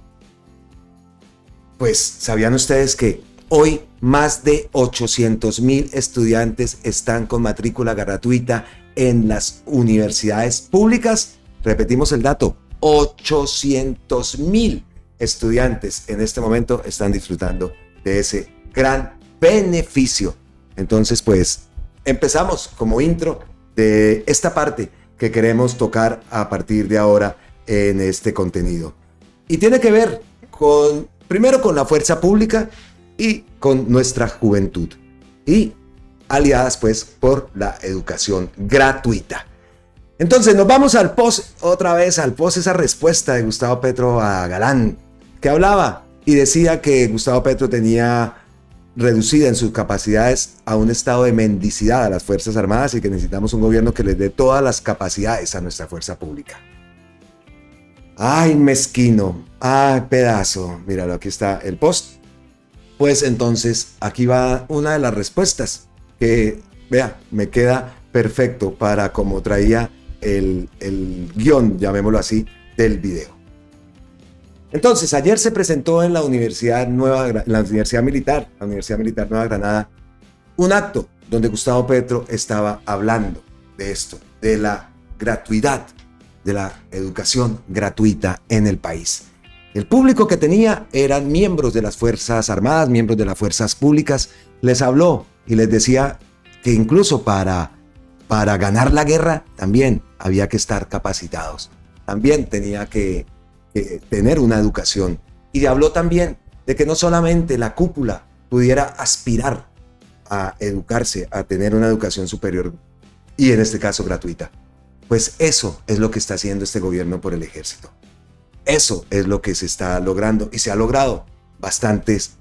Pues, ¿sabían ustedes que hoy más de 800,000 estudiantes están con matrícula gratuita en las universidades públicas? Repetimos el dato, 800,000 estudiantes en este momento están disfrutando de ese gran beneficio. Entonces, pues, empezamos como intro de esta parte que queremos tocar a partir de ahora en este contenido. Y tiene que ver primero con la fuerza pública y con nuestra juventud. Y aliadas pues por la educación gratuita. Entonces nos vamos al post, otra vez al post, esa respuesta de Gustavo Petro a Galán, que hablaba y decía que Gustavo Petro tenía reducida en sus capacidades a un estado de mendicidad a las Fuerzas Armadas y que necesitamos un gobierno que les dé todas las capacidades a nuestra fuerza pública. ¡Ay, mezquino! ¡Ay, pedazo! Míralo, aquí está el post. Pues entonces, aquí va una de las respuestas que, vea, me queda perfecto para como traía el guión, llamémoslo así, del video. Entonces, ayer se presentó en la Universidad Militar, la Universidad Militar Nueva Granada, un acto donde Gustavo Petro estaba hablando de esto, de la gratuidad, de la educación gratuita en el país. El público que tenía eran miembros de las Fuerzas Armadas, miembros de las fuerzas públicas. Les habló y les decía que incluso para ganar la guerra también había que estar capacitados. También tenía que tener una educación. Y habló también de que no solamente la cúpula pudiera aspirar a educarse, a tener una educación superior y en este caso gratuita. Pues eso es lo que está haciendo este gobierno por el ejército. Eso es lo que se está logrando y se ha logrado. Bastantes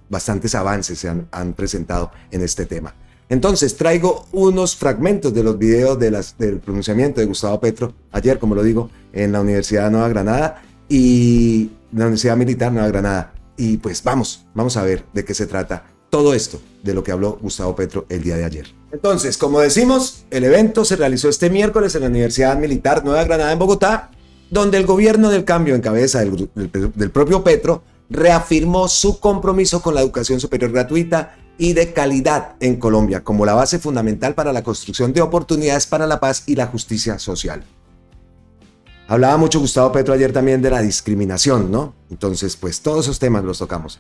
avances se han presentado en este tema. Entonces traigo unos fragmentos de los videos del pronunciamiento de Gustavo Petro ayer, como lo digo, en la Universidad Nueva Granada y la Universidad Militar Nueva Granada. Y pues vamos a ver de qué se trata todo esto de lo que habló Gustavo Petro el día de ayer. Entonces, como decimos, el evento se realizó este miércoles en la Universidad Militar Nueva Granada en Bogotá, donde el gobierno del cambio en cabeza del propio Petro reafirmó su compromiso con la educación superior gratuita y de calidad en Colombia como la base fundamental para la construcción de oportunidades para la paz y la justicia social. Hablaba mucho Gustavo Petro ayer también de la discriminación, ¿no? Entonces, pues todos esos temas los tocamos.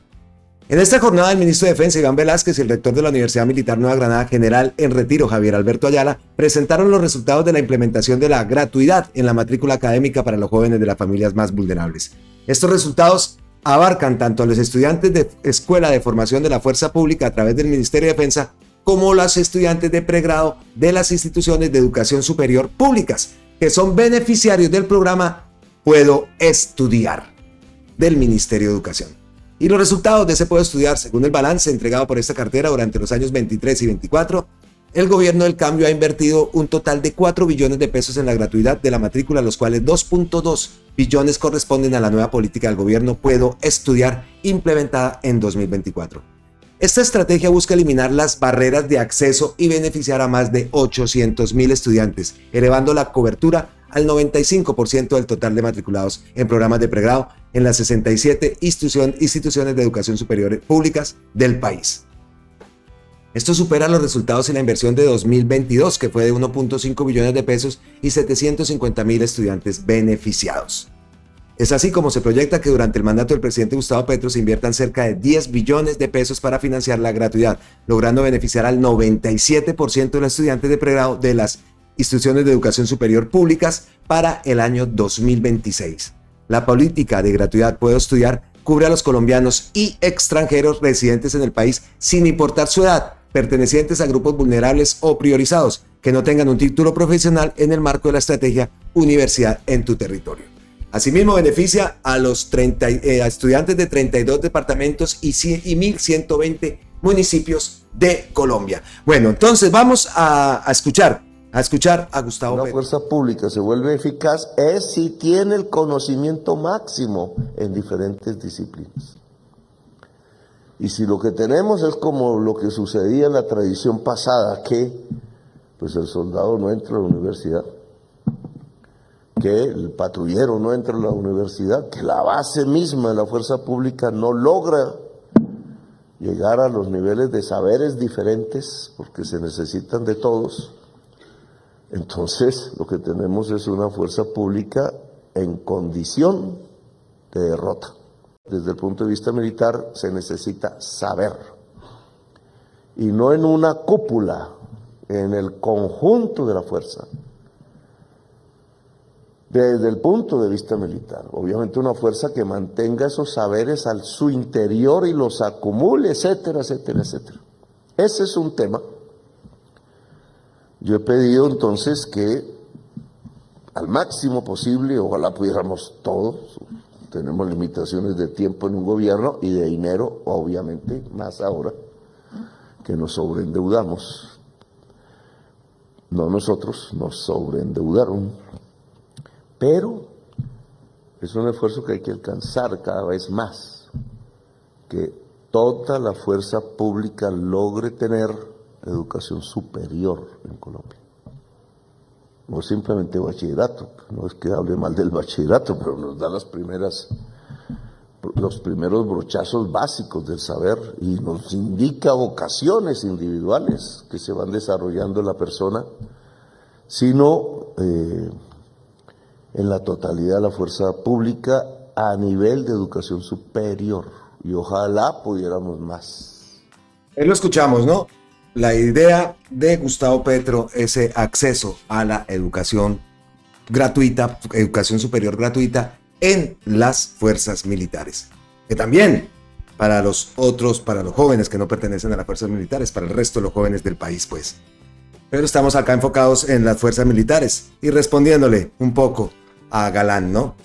En esta jornada, el ministro de Defensa, Iván Velázquez, y el rector de la Universidad Militar Nueva Granada, general en retiro, Javier Alberto Ayala, presentaron los resultados de la implementación de la gratuidad en la matrícula académica para los jóvenes de las familias más vulnerables. Estos resultados abarcan tanto a los estudiantes de Escuela de Formación de la Fuerza Pública a través del Ministerio de Defensa, como los estudiantes de pregrado de las instituciones de educación superior públicas, que son beneficiarios del programa Puedo Estudiar del Ministerio de Educación. Y los resultados de ese Puedo Estudiar, según el balance entregado por esta cartera durante los años 23 y 24, el gobierno del cambio ha invertido un total de 4 billones de pesos en la gratuidad de la matrícula, los cuales 2.2 billones corresponden a la nueva política del gobierno Puedo Estudiar, implementada en 2024. Esta estrategia busca eliminar las barreras de acceso y beneficiar a más de 800,000 estudiantes, elevando la cobertura al 95% del total de matriculados en programas de pregrado en las 67 instituciones de educación superior públicas del país. Esto supera los resultados en la inversión de 2022, que fue de 1.5 billones de pesos y 750,000 estudiantes beneficiados. Es así como se proyecta que durante el mandato del presidente Gustavo Petro se inviertan cerca de 10 billones de pesos para financiar la gratuidad, logrando beneficiar al 97% de los estudiantes de pregrado de las instituciones de educación superior públicas para el año 2026. La política de gratuidad Puedo Estudiar cubre a los colombianos y extranjeros residentes en el país sin importar su edad, pertenecientes a grupos vulnerables o priorizados, que no tengan un título profesional en el marco de la estrategia Universidad en tu Territorio. Asimismo, beneficia a los a estudiantes de 32 departamentos y 1.120 municipios de Colombia. Bueno, entonces vamos a escuchar a Gustavo Petro. Una fuerza pública se vuelve eficaz es si tiene el conocimiento máximo en diferentes disciplinas. Y si lo que tenemos es como lo que sucedía en la tradición pasada, que pues el soldado no entra a la universidad, que el patrullero no entra a la universidad, que la base misma de la fuerza pública no logra llegar a los niveles de saberes diferentes, porque se necesitan de todos. Entonces, lo que tenemos es una fuerza pública en condición de derrota. Desde el punto de vista militar, se necesita saber. Y no en una cúpula, en el conjunto de la fuerza. Desde el punto de vista militar, obviamente una fuerza que mantenga esos saberes al su interior y los acumule, etcétera, etcétera, etcétera. Ese es un tema. Yo he pedido entonces que al máximo posible, ojalá pudiéramos todos, tenemos limitaciones de tiempo en un gobierno y de dinero, obviamente, más ahora que nos sobreendeudamos. No nosotros, nos sobreendeudaron. Pero es un esfuerzo que hay que alcanzar cada vez más, que toda la fuerza pública logre tener educación superior en Colombia. No simplemente bachillerato, no es que hable mal del bachillerato, pero nos da los primeros brochazos básicos del saber y nos indica vocaciones individuales que se van desarrollando en la persona, sino en la totalidad de la fuerza pública a nivel de educación superior, y ojalá pudiéramos más. Ahí lo escuchamos, ¿no? La idea de Gustavo Petro, ese acceso a la educación gratuita, educación superior gratuita en las fuerzas militares. Que también para los jóvenes que no pertenecen a las fuerzas militares, para el resto de los jóvenes del país, pues. Pero estamos acá enfocados en las fuerzas militares y respondiéndole un poco a Galán, ¿no?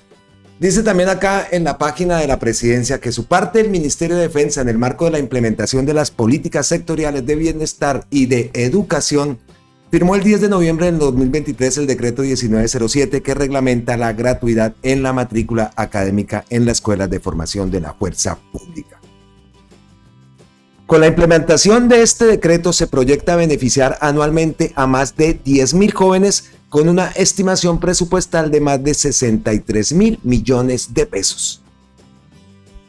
Dice también acá en la página de la presidencia que su parte del Ministerio de Defensa, en el marco de la implementación de las políticas sectoriales de bienestar y de educación, firmó el 10 de noviembre del 2023 el decreto 1907 que reglamenta la gratuidad en la matrícula académica en las escuelas de formación de la fuerza pública. Con la implementación de este decreto se proyecta beneficiar anualmente a más de 10.000 jóvenes con una estimación presupuestal de más de 63.000 millones de pesos.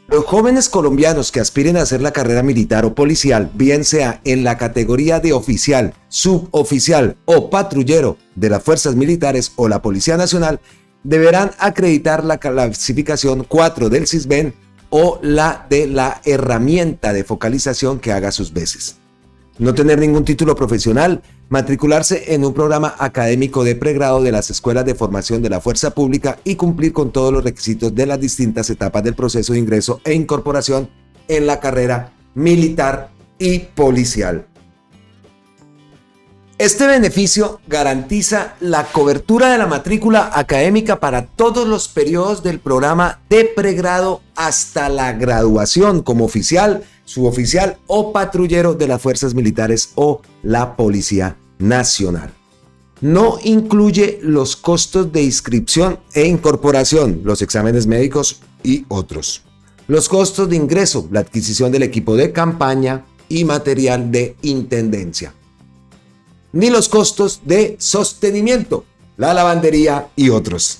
Los jóvenes colombianos que aspiren a hacer la carrera militar o policial, bien sea en la categoría de oficial, suboficial o patrullero de las fuerzas militares o la Policía Nacional, deberán acreditar la clasificación 4 del CISBEN o la de la herramienta de focalización que haga sus veces. No tener ningún título profesional, matricularse en un programa académico de pregrado de las escuelas de formación de la fuerza pública y cumplir con todos los requisitos de las distintas etapas del proceso de ingreso e incorporación en la carrera militar y policial. Este beneficio garantiza la cobertura de la matrícula académica para todos los periodos del programa de pregrado hasta la graduación como oficial, suboficial o patrullero de las fuerzas militares o la Policía Nacional. No incluye los costos de inscripción e incorporación, los exámenes médicos y otros. Los costos de ingreso, la adquisición del equipo de campaña y material de intendencia. Ni los costos de sostenimiento, la lavandería y otros.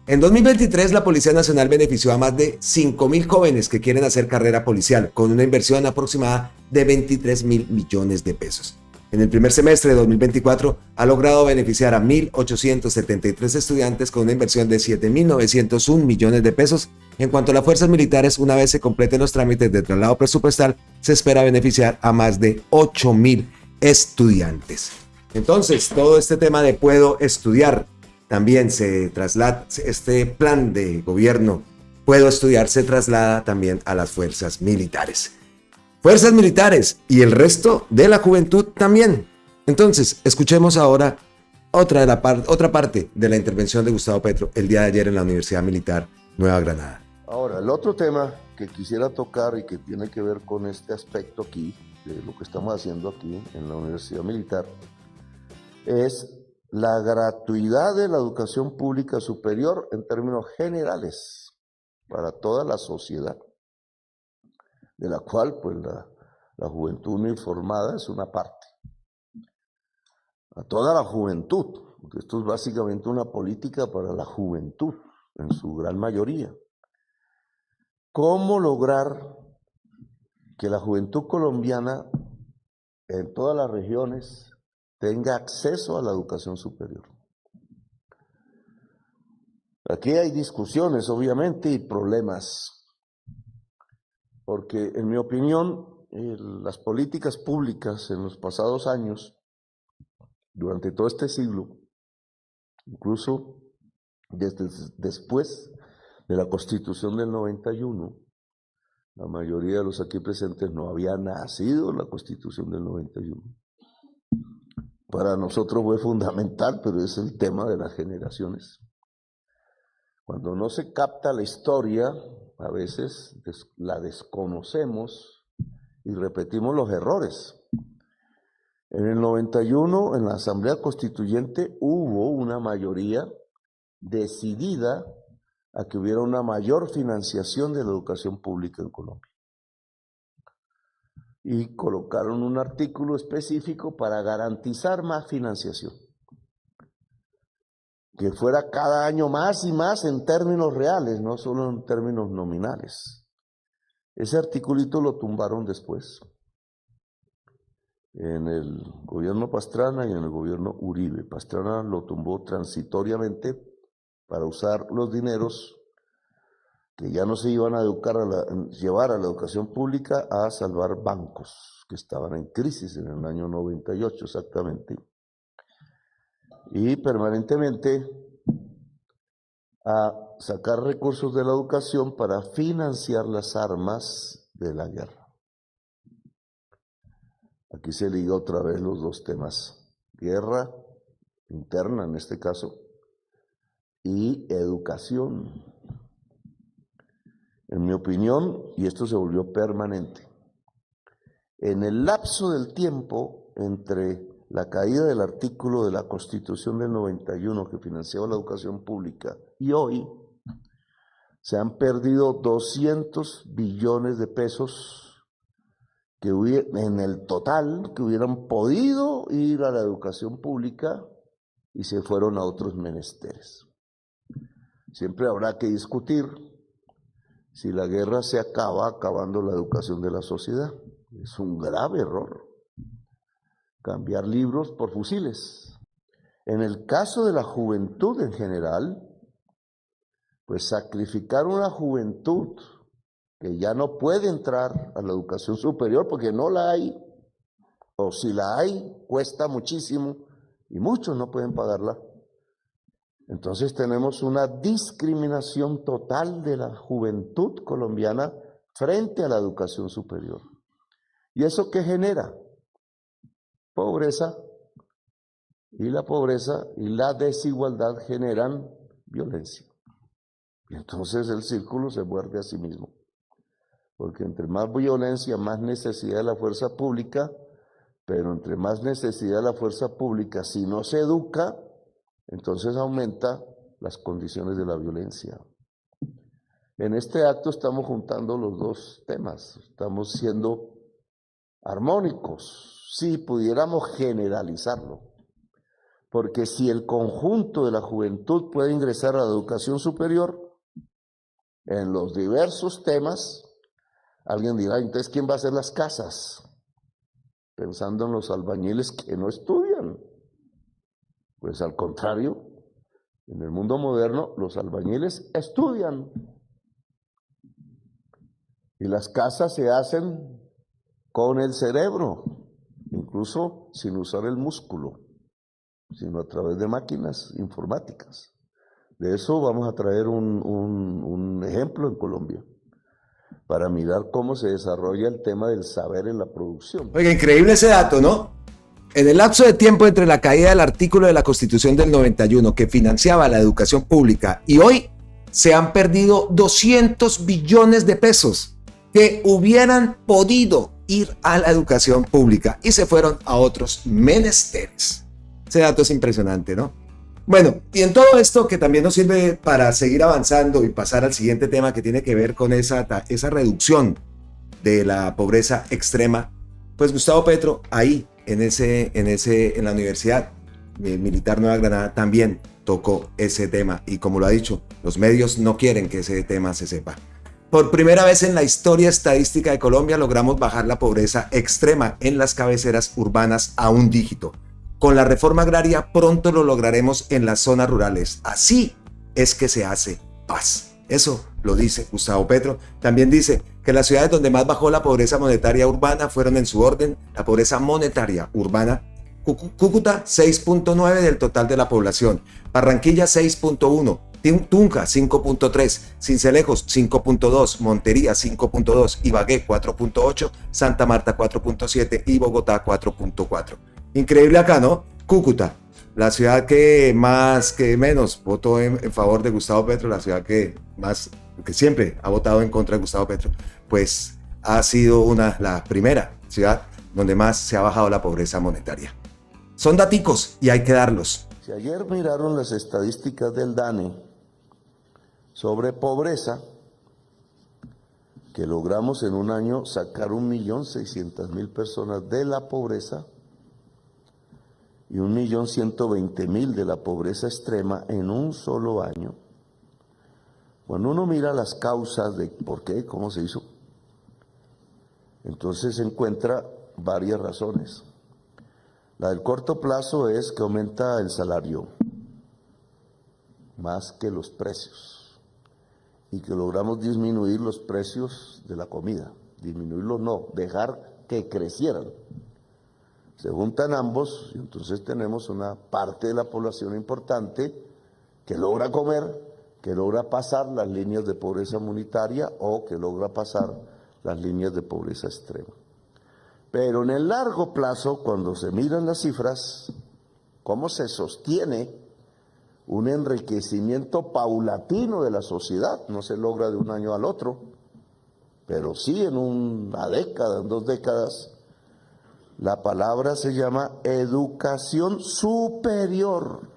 En 2023, la Policía Nacional benefició a más de 5.000 jóvenes que quieren hacer carrera policial, con una inversión aproximada de 23.000 millones de pesos. En el primer semestre de 2024, ha logrado beneficiar a 1.873 estudiantes con una inversión de 7.901 millones de pesos. En cuanto a las fuerzas militares, una vez se completen los trámites de traslado presupuestal, se espera beneficiar a más de 8.000 estudiantes. Entonces, todo este tema de puedo estudiar, también se traslada, este plan de gobierno, puedo estudiar, se traslada también a las fuerzas militares. Fuerzas militares y el resto de la juventud también. Entonces, escuchemos ahora otra parte de la intervención de Gustavo Petro el día de ayer en la Universidad Militar Nueva Granada. Ahora, el otro tema que quisiera tocar y que tiene que ver con este aspecto aquí, de lo que estamos haciendo aquí en la Universidad Militar, es la gratuidad de la educación pública superior en términos generales para toda la sociedad, de la cual pues la juventud no informada es una parte. A toda la juventud, porque esto es básicamente una política para la juventud en su gran mayoría. ¿Cómo lograr que la juventud colombiana en todas las regiones tenga acceso a la educación superior? Aquí hay discusiones, obviamente, y problemas, porque en mi opinión, las políticas públicas en los pasados años, durante todo este siglo, incluso desde después de la Constitución del 91, la mayoría de los aquí presentes no había nacido en la Constitución del 91. Para nosotros fue fundamental, pero es el tema de las generaciones. Cuando no se capta la historia, a veces la desconocemos y repetimos los errores. En el 91, en la Asamblea Constituyente, hubo una mayoría decidida a que hubiera una mayor financiación de la educación pública en Colombia. Y colocaron un artículo específico para garantizar más financiación. Que fuera cada año más y más en términos reales, no solo en términos nominales. Ese articulito lo tumbaron después, en el gobierno Pastrana y en el gobierno Uribe. Pastrana lo tumbó transitoriamente para usar los dineros que ya no se iban a llevar a la educación pública a salvar bancos que estaban en crisis en el año 98 exactamente. Y permanentemente a sacar recursos de la educación para financiar las armas de la guerra. Aquí se liga otra vez los dos temas, guerra interna en este caso, y educación. En mi opinión, y esto se volvió permanente, en el lapso del tiempo entre la caída del artículo de la Constitución del 91 que financiaba la educación pública y hoy, se han perdido 200 billones de pesos que en el total que hubieran podido ir a la educación pública y se fueron a otros menesteres. Siempre habrá que discutir si la guerra se acaba acabando la educación de la sociedad. Es un grave error cambiar libros por fusiles. En el caso de la juventud en general, pues sacrificar una juventud que ya no puede entrar a la educación superior porque no la hay, o si la hay, cuesta muchísimo y muchos no pueden pagarla. Entonces tenemos una discriminación total de la juventud colombiana frente a la educación superior. ¿Y eso qué genera? Pobreza, y la pobreza y la desigualdad generan violencia. Y entonces el círculo se muerde a sí mismo. Porque entre más violencia, más necesidad de la fuerza pública, pero entre más necesidad de la fuerza pública, si no se educa, entonces aumenta las condiciones de la violencia. En este acto estamos juntando los dos temas, estamos siendo armónicos, si pudiéramos generalizarlo. Porque si el conjunto de la juventud puede ingresar a la educación superior, en los diversos temas, alguien dirá, entonces, ¿quién va a hacer las casas? Pensando en los albañiles que no estudian. Pues al contrario, en el mundo moderno, los albañiles estudian. Y las casas se hacen con el cerebro, incluso sin usar el músculo, sino a través de máquinas informáticas. De eso vamos a traer un ejemplo en Colombia, para mirar cómo se desarrolla el tema del saber en la producción. Oiga, increíble ese dato, ¿no? En el lapso de tiempo entre la caída del artículo de la Constitución del 91 que financiaba la educación pública y hoy se han perdido 200 billones de pesos que hubieran podido ir a la educación pública y se fueron a otros menesteres. Ese dato es impresionante, ¿no? Bueno, y en todo esto que también nos sirve para seguir avanzando y pasar al siguiente tema que tiene que ver con esa reducción de la pobreza extrema, pues Gustavo Petro ahí en la Universidad Militar Nueva Granada también tocó ese tema y como lo ha dicho, los medios no quieren que ese tema se sepa. Por primera vez en la historia estadística de Colombia logramos bajar la pobreza extrema en las cabeceras urbanas a un dígito. Con la reforma agraria pronto lo lograremos en las zonas rurales. Así es que se hace paz. Eso lo dice Gustavo Petro. También dice que las ciudades donde más bajó la pobreza monetaria urbana fueron en su orden la pobreza monetaria urbana. Cúcuta 6.9 del total de la población. Barranquilla 6.1. Tunja 5.3, Sincelejo 5.2, Montería 5.2, Ibagué 4.8, Santa Marta 4.7 y Bogotá 4.4. Increíble acá, ¿no? Cúcuta, la ciudad que menos votó en favor de Gustavo Petro, la ciudad que siempre ha votado en contra de Gustavo Petro, pues ha sido la primera ciudad donde más se ha bajado la pobreza monetaria. Son daticos y hay que darlos. Si ayer miraron las estadísticas del DANE sobre pobreza, que logramos en un año sacar 1.600.000 personas de la pobreza y 1.120.000 de la pobreza extrema en un solo año. Cuando uno mira las causas de por qué, cómo se hizo, entonces se encuentra varias razones. La del corto plazo es que aumenta el salario más que los precios y que logramos disminuir los precios de la comida. Disminuirlos no, dejar que crecieran. Se juntan ambos y entonces tenemos una parte de la población importante que logra comer, que logra pasar las líneas de pobreza monetaria o que logra pasar las líneas de pobreza extrema. Pero en el largo plazo, cuando se miran las cifras, cómo se sostiene un enriquecimiento paulatino de la sociedad, no se logra de un año al otro, pero sí en una década, en 2 décadas, la palabra se llama educación superior.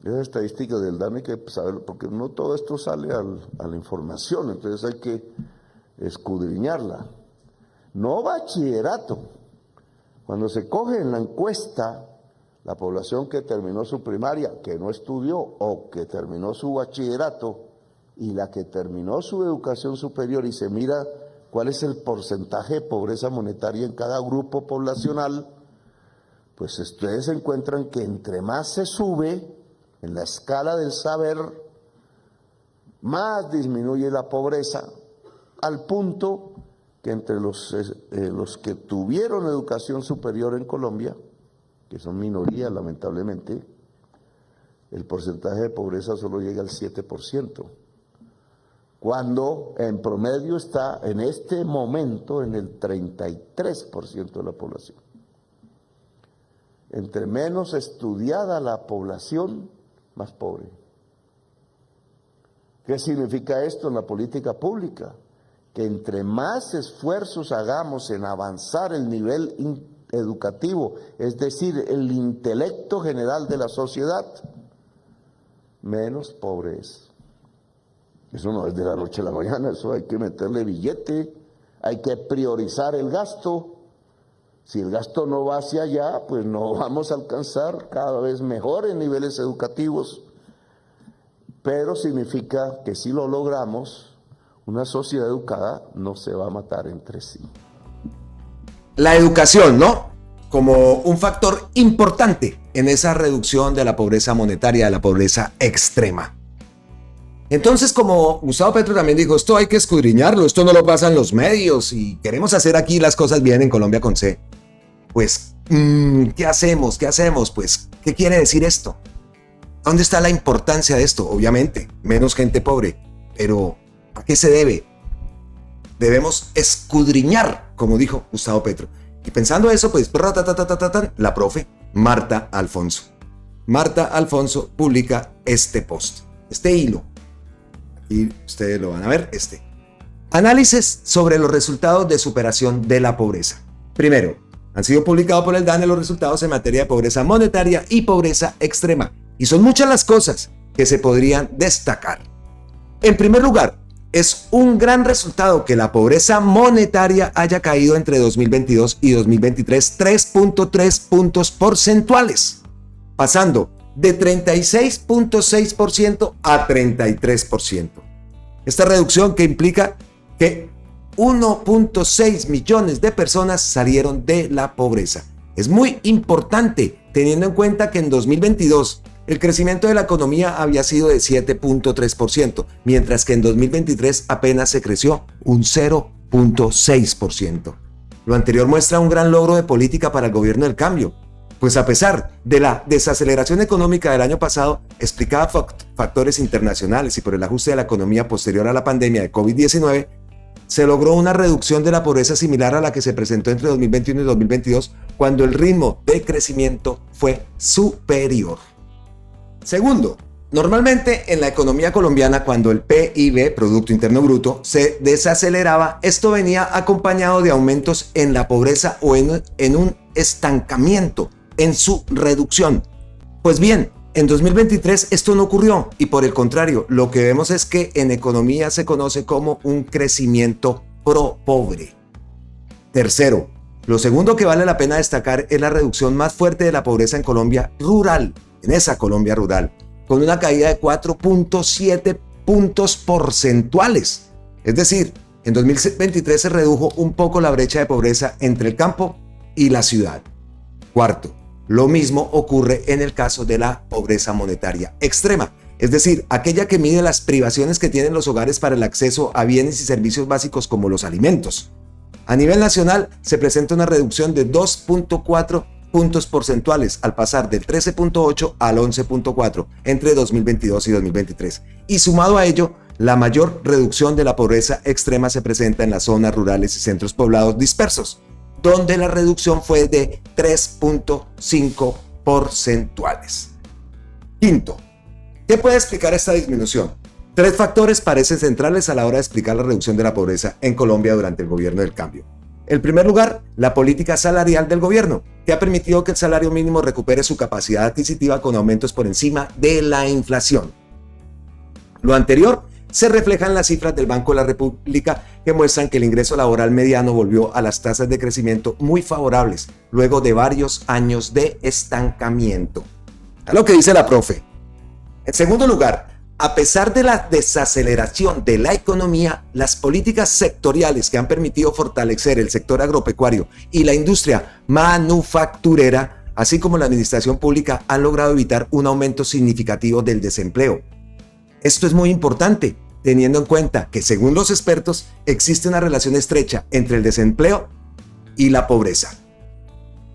Esa estadística del DANE hay que saberlo, porque no todo esto sale a la información, entonces hay que escudriñarla. No bachillerato. Cuando se coge en la encuesta la población que terminó su primaria, que no estudió, o que terminó su bachillerato, y la que terminó su educación superior, y se mira cuál es el porcentaje de pobreza monetaria en cada grupo poblacional, pues ustedes encuentran que entre más se sube en la escala del saber, más disminuye la pobreza, al punto que entre los que tuvieron educación superior en Colombia, que son minoría lamentablemente, el porcentaje de pobreza solo llega al 7%, cuando en promedio está en este momento en el 33% de la población. Entre menos estudiada la población, más pobre. ¿Qué significa esto en la política pública? Que entre más esfuerzos hagamos en avanzar el nivel educativo, es decir, el intelecto general de la sociedad, menos pobre es. Eso no es de la noche a la mañana, eso hay que meterle billete, hay que priorizar el gasto. Si el gasto no va hacia allá, pues no vamos a alcanzar cada vez mejores niveles educativos, pero significa que si lo logramos, una sociedad educada no se va a matar entre sí. La educación, ¿no? Como un factor importante en esa reducción de la pobreza monetaria, de la pobreza extrema. Entonces, como Gustavo Petro también dijo, esto hay que escudriñarlo, esto no lo pasan los medios y queremos hacer aquí las cosas bien en Colombia con C. Pues, ¿qué hacemos? ¿Qué hacemos? Pues, ¿qué quiere decir esto? ¿Dónde está la importancia de esto? Obviamente, menos gente pobre, pero ¿a qué se debe? Debemos escudriñar, como dijo Gustavo Petro. Y pensando eso, pues, la profe Marta Alfonso. Marta Alfonso publica este post, este hilo. Y ustedes lo van a ver, Análisis sobre los resultados de superación de la pobreza. Primero, han sido publicados por el DANE los resultados en materia de pobreza monetaria y pobreza extrema. Y son muchas las cosas que se podrían destacar. En primer lugar, es un gran resultado que la pobreza monetaria haya caído entre 2022 y 2023 3.3 puntos porcentuales, pasando de 36.6% a 33%. Esta reducción que implica que 1.6 millones de personas salieron de la pobreza. Es muy importante teniendo en cuenta que en 2022 el crecimiento de la economía había sido de 7.3%, mientras que en 2023 apenas se creció un 0.6%. Lo anterior muestra un gran logro de política para el gobierno del cambio, pues a pesar de la desaceleración económica del año pasado, explicada factores internacionales y por el ajuste de la economía posterior a la pandemia de COVID-19, se logró una reducción de la pobreza similar a la que se presentó entre 2021 y 2022, cuando el ritmo de crecimiento fue superior. Segundo, normalmente en la economía colombiana, cuando el PIB, Producto Interno Bruto, se desaceleraba, esto venía acompañado de aumentos en la pobreza o en un estancamiento en su reducción. Pues bien, en 2023 esto no ocurrió y por el contrario, lo que vemos es que en economía se conoce como un crecimiento pro-pobre. Tercero, lo segundo que vale la pena destacar es la reducción más fuerte de la pobreza en Colombia rural, en esa Colombia rural, con una caída de 4.7 puntos porcentuales. Es decir, en 2023 se redujo un poco la brecha de pobreza entre el campo y la ciudad. Cuarto, lo mismo ocurre en el caso de la pobreza monetaria extrema, es decir, aquella que mide las privaciones que tienen los hogares para el acceso a bienes y servicios básicos como los alimentos. A nivel nacional se presenta una reducción de 2.4 puntos porcentuales al pasar del 13.8 al 11.4 entre 2022 y 2023. Y sumado a ello, la mayor reducción de la pobreza extrema se presenta en las zonas rurales y centros poblados dispersos, donde la reducción fue de 3.5 porcentuales. Quinto, ¿qué puede explicar esta disminución? Tres factores parecen centrales a la hora de explicar la reducción de la pobreza en Colombia durante el gobierno del cambio. En primer lugar, la política salarial del gobierno, que ha permitido que el salario mínimo recupere su capacidad adquisitiva con aumentos por encima de la inflación. Lo anterior se refleja en las cifras del Banco de la República, que muestran que el ingreso laboral mediano volvió a las tasas de crecimiento muy favorables luego de varios años de estancamiento. A lo que dice la profe. En segundo lugar, a pesar de la desaceleración de la economía, las políticas sectoriales que han permitido fortalecer el sector agropecuario y la industria manufacturera, así como la administración pública, han logrado evitar un aumento significativo del desempleo. Esto es muy importante, teniendo en cuenta que, según los expertos, existe una relación estrecha entre el desempleo y la pobreza.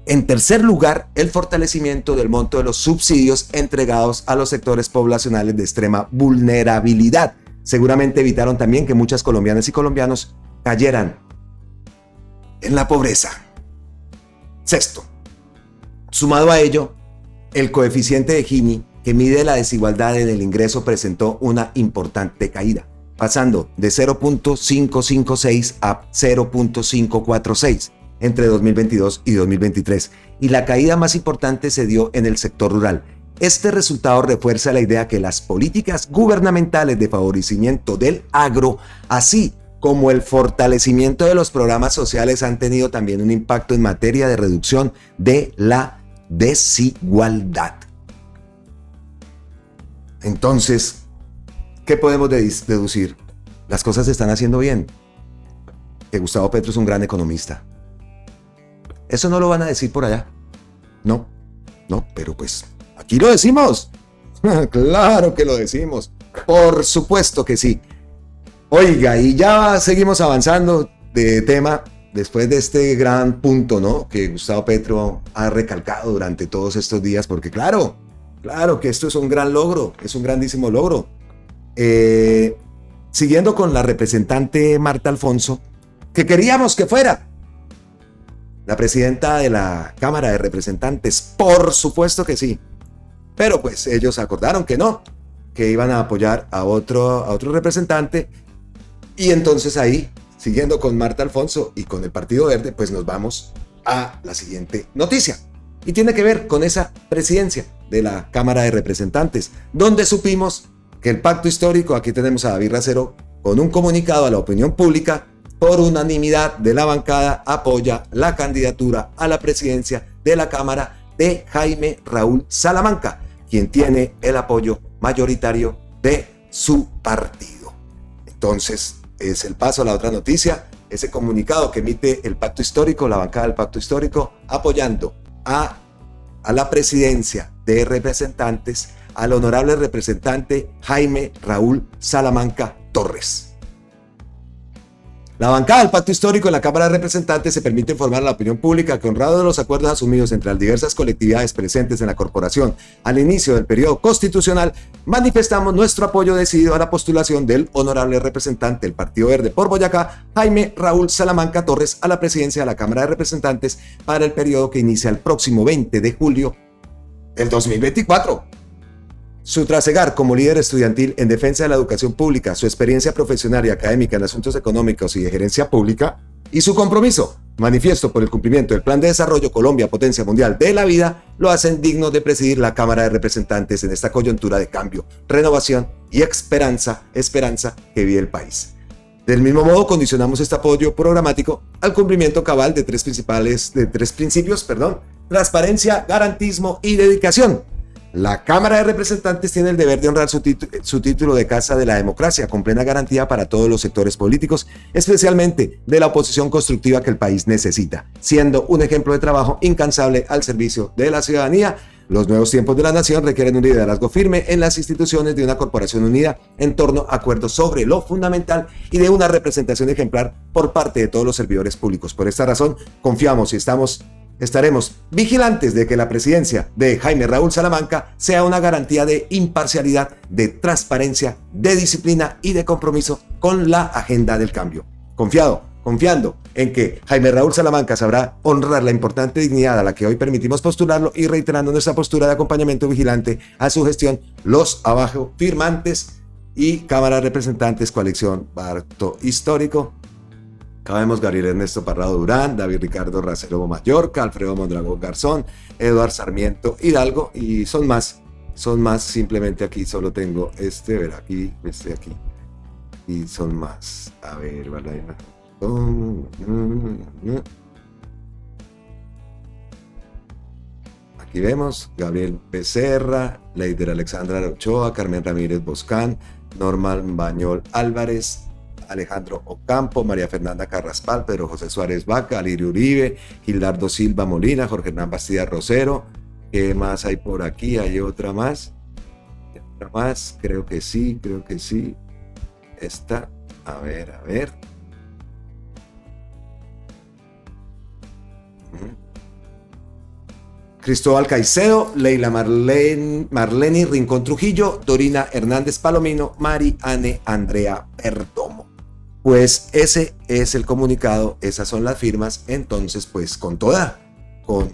En tercer lugar, el fortalecimiento del monto de los subsidios entregados a los sectores poblacionales de extrema vulnerabilidad. Seguramente evitaron también que muchas colombianas y colombianos cayeran en la pobreza. Sexto, sumado a ello, el coeficiente de Gini, que mide la desigualdad en el ingreso, presentó una importante caída, pasando de 0.556 a 0.546 entre 2022 y 2023, y la caída más importante se dio en el sector rural. Este resultado refuerza la idea que las políticas gubernamentales de favorecimiento del agro, así como el fortalecimiento de los programas sociales, han tenido también un impacto en materia de reducción de la desigualdad. Entonces, ¿qué podemos deducir? Las cosas se están haciendo bien. Que Gustavo Petro es un gran economista. Eso no lo van a decir por allá. No, pero pues aquí lo decimos. Claro que lo decimos. Por supuesto que sí. Oiga, y ya seguimos avanzando de tema después de este gran punto, ¿no? Que Gustavo Petro ha recalcado durante todos estos días, porque claro que esto es un gran logro, es un grandísimo logro. Siguiendo con la representante Marta Alfonso, que queríamos que fuera la presidenta de la Cámara de Representantes, por supuesto que sí, pero pues ellos acordaron que no, que iban a apoyar a otro representante, y entonces ahí, siguiendo con Marta Alfonso y con el Partido Verde, pues nos vamos a la siguiente noticia, y tiene que ver con esa presidencia de la Cámara de Representantes, donde supimos que el pacto histórico, aquí tenemos a David Racero, con un comunicado a la opinión pública, por unanimidad de la bancada, apoya la candidatura a la presidencia de la Cámara de Jaime Raúl Salamanca, quien tiene el apoyo mayoritario de su partido. Entonces, es el paso a la otra noticia, ese comunicado que emite el pacto histórico, la bancada del pacto histórico, apoyando a la presidencia de representantes, al honorable representante Jaime Raúl Salamanca Torres. La bancada del pacto histórico en la Cámara de Representantes se permite informar a la opinión pública que, honrado de los acuerdos asumidos entre las diversas colectividades presentes en la corporación al inicio del periodo constitucional, manifestamos nuestro apoyo decidido a la postulación del honorable representante del Partido Verde por Boyacá, Jaime Raúl Salamanca Torres, a la presidencia de la Cámara de Representantes para el periodo que inicia el próximo 20 de julio del 2024. Su trasegar como líder estudiantil en defensa de la educación pública, su experiencia profesional y académica en asuntos económicos y de gerencia pública, y su compromiso manifiesto por el cumplimiento del Plan de Desarrollo Colombia Potencia Mundial de la Vida, lo hacen digno de presidir la Cámara de Representantes en esta coyuntura de cambio, renovación y esperanza que vive el país. Del mismo modo, condicionamos este apoyo programático al cumplimiento cabal de tres principios: transparencia, garantismo y dedicación. La Cámara de Representantes tiene el deber de honrar su título de Casa de la Democracia, con plena garantía para todos los sectores políticos, especialmente de la oposición constructiva que el país necesita, siendo un ejemplo de trabajo incansable al servicio de la ciudadanía. Los nuevos tiempos de la nación requieren un liderazgo firme en las instituciones de una corporación unida en torno a acuerdos sobre lo fundamental y de una representación ejemplar por parte de todos los servidores públicos. Por esta razón, confiamos y estaremos vigilantes de que la presidencia de Jaime Raúl Salamanca sea una garantía de imparcialidad, de transparencia, de disciplina y de compromiso con la agenda del cambio. Confiando en que Jaime Raúl Salamanca sabrá honrar la importante dignidad a la que hoy permitimos postularlo, y reiterando nuestra postura de acompañamiento vigilante a su gestión, los abajo firmantes y Cámara de Representantes, coalición Pacto Histórico. Cabemos Gabriel Ernesto Parrado Durán, David Ricardo Racero Mallorca, Alfredo Mondragón Garzón, Eduardo Sarmiento Hidalgo, y son más, simplemente aquí solo tengo este aquí. Y son más. A ver, vale. Aquí vemos Gabriel Becerra, Leider Alexandra Ochoa, Carmen Ramírez Boscán, Norman Bañol Álvarez, Alejandro Ocampo, María Fernanda Carraspal, Pedro José Suárez Vaca, Alirio Uribe, Gildardo Silva Molina, Jorge Hernán Bastida Rosero. ¿Qué más hay por aquí? ¿Hay otra más? ¿Otra más? Creo que sí. Esta, a ver. Cristóbal Caicedo, Leila Marleni Rincón Trujillo, Dorina Hernández Palomino, Mariane Andrea Perdomo. Pues ese es el comunicado, esas son las firmas. Entonces, pues con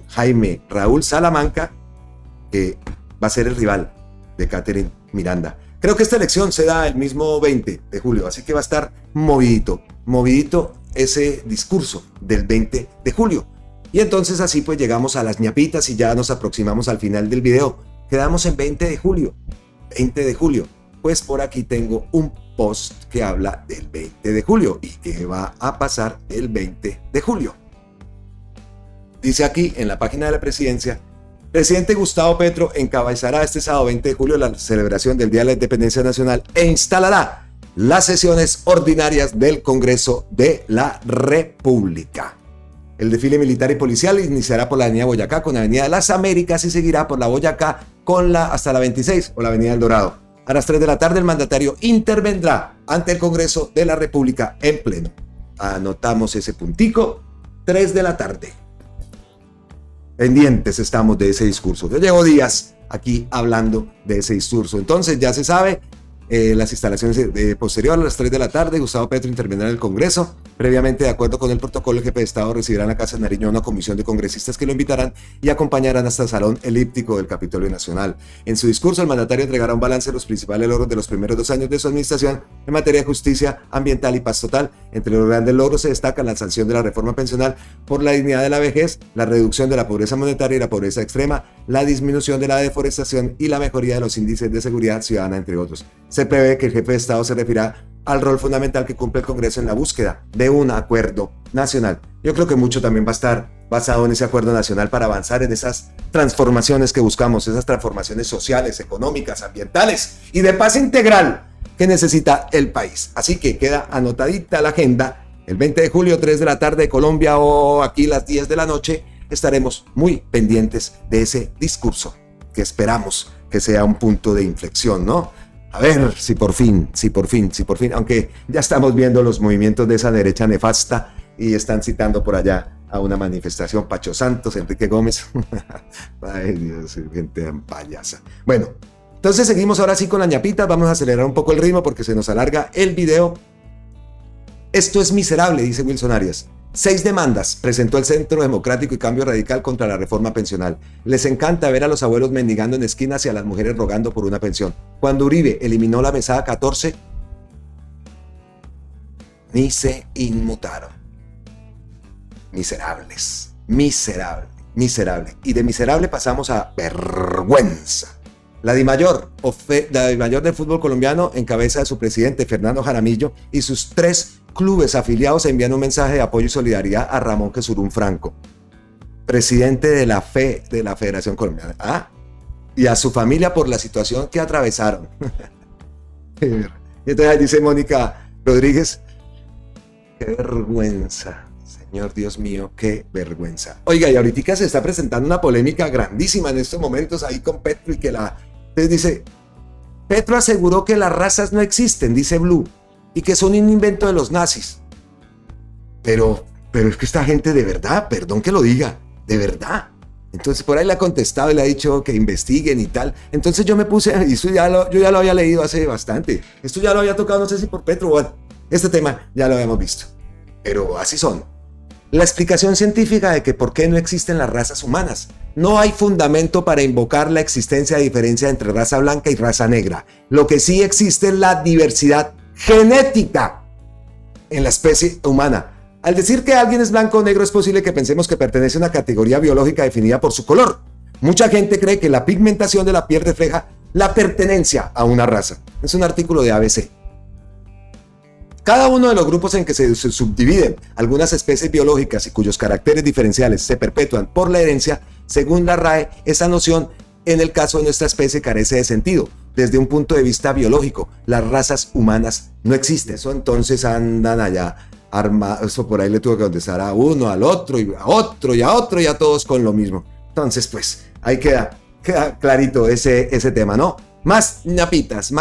Jaime Raúl Salamanca, que va a ser el rival de Catherine Miranda. Creo que esta elección se da el mismo 20 de julio, así que va a estar movidito ese discurso del 20 de julio. Y entonces así pues llegamos a las ñapitas y ya nos aproximamos al final del video. Quedamos en 20 de julio. 20 de julio. Pues por aquí tengo un post que habla del 20 de julio y que va a pasar el 20 de julio. Dice aquí en la página de la presidencia: presidente Gustavo Petro encabezará este sábado 20 de julio la celebración del Día de la Independencia Nacional e instalará las sesiones ordinarias del Congreso de la República. El desfile militar y policial iniciará por la avenida Boyacá con la avenida de las Américas y seguirá por la Boyacá hasta la 26 o la avenida del Dorado. A las 3 de la tarde el mandatario intervendrá ante el Congreso de la República en pleno. Anotamos ese puntico, 3 de la tarde. Pendientes estamos de ese discurso. Yo llevo días aquí hablando de ese discurso. Entonces ya se sabe, las instalaciones posterior a las 3 de la tarde, Gustavo Petro intervendrá en el Congreso. Previamente, de acuerdo con el protocolo, el jefe de Estado recibirá en la Casa de Nariño una comisión de congresistas que lo invitarán y acompañarán hasta el Salón Elíptico del Capitolio Nacional. En su discurso, el mandatario entregará un balance de los principales logros de los primeros 2 años de su administración en materia de justicia ambiental y paz total. Entre los grandes logros se destacan la sanción de la reforma pensional por la dignidad de la vejez, la reducción de la pobreza monetaria y la pobreza extrema, la disminución de la deforestación y la mejoría de los índices de seguridad ciudadana, entre otros. Se prevé que el jefe de Estado se referirá al rol fundamental que cumple el Congreso en la búsqueda de un acuerdo nacional. Yo creo que mucho también va a estar basado en ese acuerdo nacional para avanzar en esas transformaciones que buscamos, esas transformaciones sociales, económicas, ambientales y de paz integral que necesita el país. Así que queda anotadita la agenda. El 20 de julio, 3 de la tarde de Colombia o aquí las 10 de la noche, estaremos muy pendientes de ese discurso que esperamos que sea un punto de inflexión, ¿no? A ver si por fin, aunque ya estamos viendo los movimientos de esa derecha nefasta y están citando por allá a una manifestación Pacho Santos, Enrique Gómez. Ay Dios, gente payasa. Bueno, entonces seguimos ahora sí con las ñapitas, vamos a acelerar un poco el ritmo porque se nos alarga el video. Esto es miserable, dice Wilson Arias. 6 demandas presentó el Centro Democrático y Cambio Radical contra la reforma pensional. Les encanta ver a los abuelos mendigando en esquinas y a las mujeres rogando por una pensión. Cuando Uribe eliminó la mesada 14, ni se inmutaron. Miserables, miserable. Y de miserable pasamos a vergüenza. La DIMAYOR del fútbol colombiano, en cabeza de su presidente Fernando Jaramillo y sus 3 clubes afiliados, envían un mensaje de apoyo y solidaridad a Ramón Jesurún Franco, presidente de la Federación Colombiana, y a su familia por la situación que atravesaron. Y entonces ahí dice Mónica Rodríguez: qué vergüenza, señor Dios mío, qué vergüenza. Oiga, y ahorita se está presentando una polémica grandísima en estos momentos ahí con Petro y que entonces dice: Petro aseguró que las razas no existen, dice Blue, y que son un invento de los nazis. Pero es que esta gente de verdad, perdón que lo diga, de verdad. Entonces por ahí le ha contestado y le ha dicho que investiguen y tal. Entonces yo me puse, y esto yo ya lo había leído hace bastante. Esto ya lo había tocado, no sé si por Petro, bueno, este tema ya lo habíamos visto. Pero así son. La explicación científica de que por qué no existen las razas humanas. No hay fundamento para invocar la existencia de diferencia entre raza blanca y raza negra. Lo que sí existe es la diversidad genética en la especie humana. Al decir que alguien es blanco o negro, es posible que pensemos que pertenece a una categoría biológica definida por su color. Mucha gente cree que la pigmentación de la piel refleja la pertenencia a una raza. Es un artículo de ABC. Cada uno de los grupos en que se subdividen algunas especies biológicas y cuyos caracteres diferenciales se perpetúan por la herencia, según la RAE, esa noción en el caso de nuestra especie carece de sentido. Desde un punto de vista biológico, las razas humanas no existen. Eso entonces andan allá armados, eso por ahí le tuvo que contestar a uno, al otro, y a otro, y a otro, y a todos con lo mismo. Entonces, pues, ahí queda clarito ese tema, ¿no? Más ñapitas.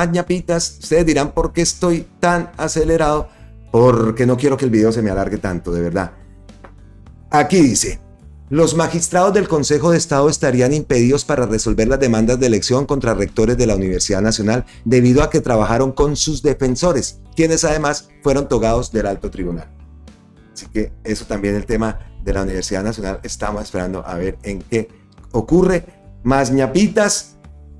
Ustedes dirán, ¿por qué estoy tan acelerado? Porque no quiero que el video se me alargue tanto, de verdad. Aquí dice: los magistrados del Consejo de Estado estarían impedidos para resolver las demandas de elección contra rectores de la Universidad Nacional debido a que trabajaron con sus defensores, quienes además fueron togados del alto tribunal. Así que eso también, el tema de la Universidad Nacional, estamos esperando a ver en qué ocurre. Más ñapitas.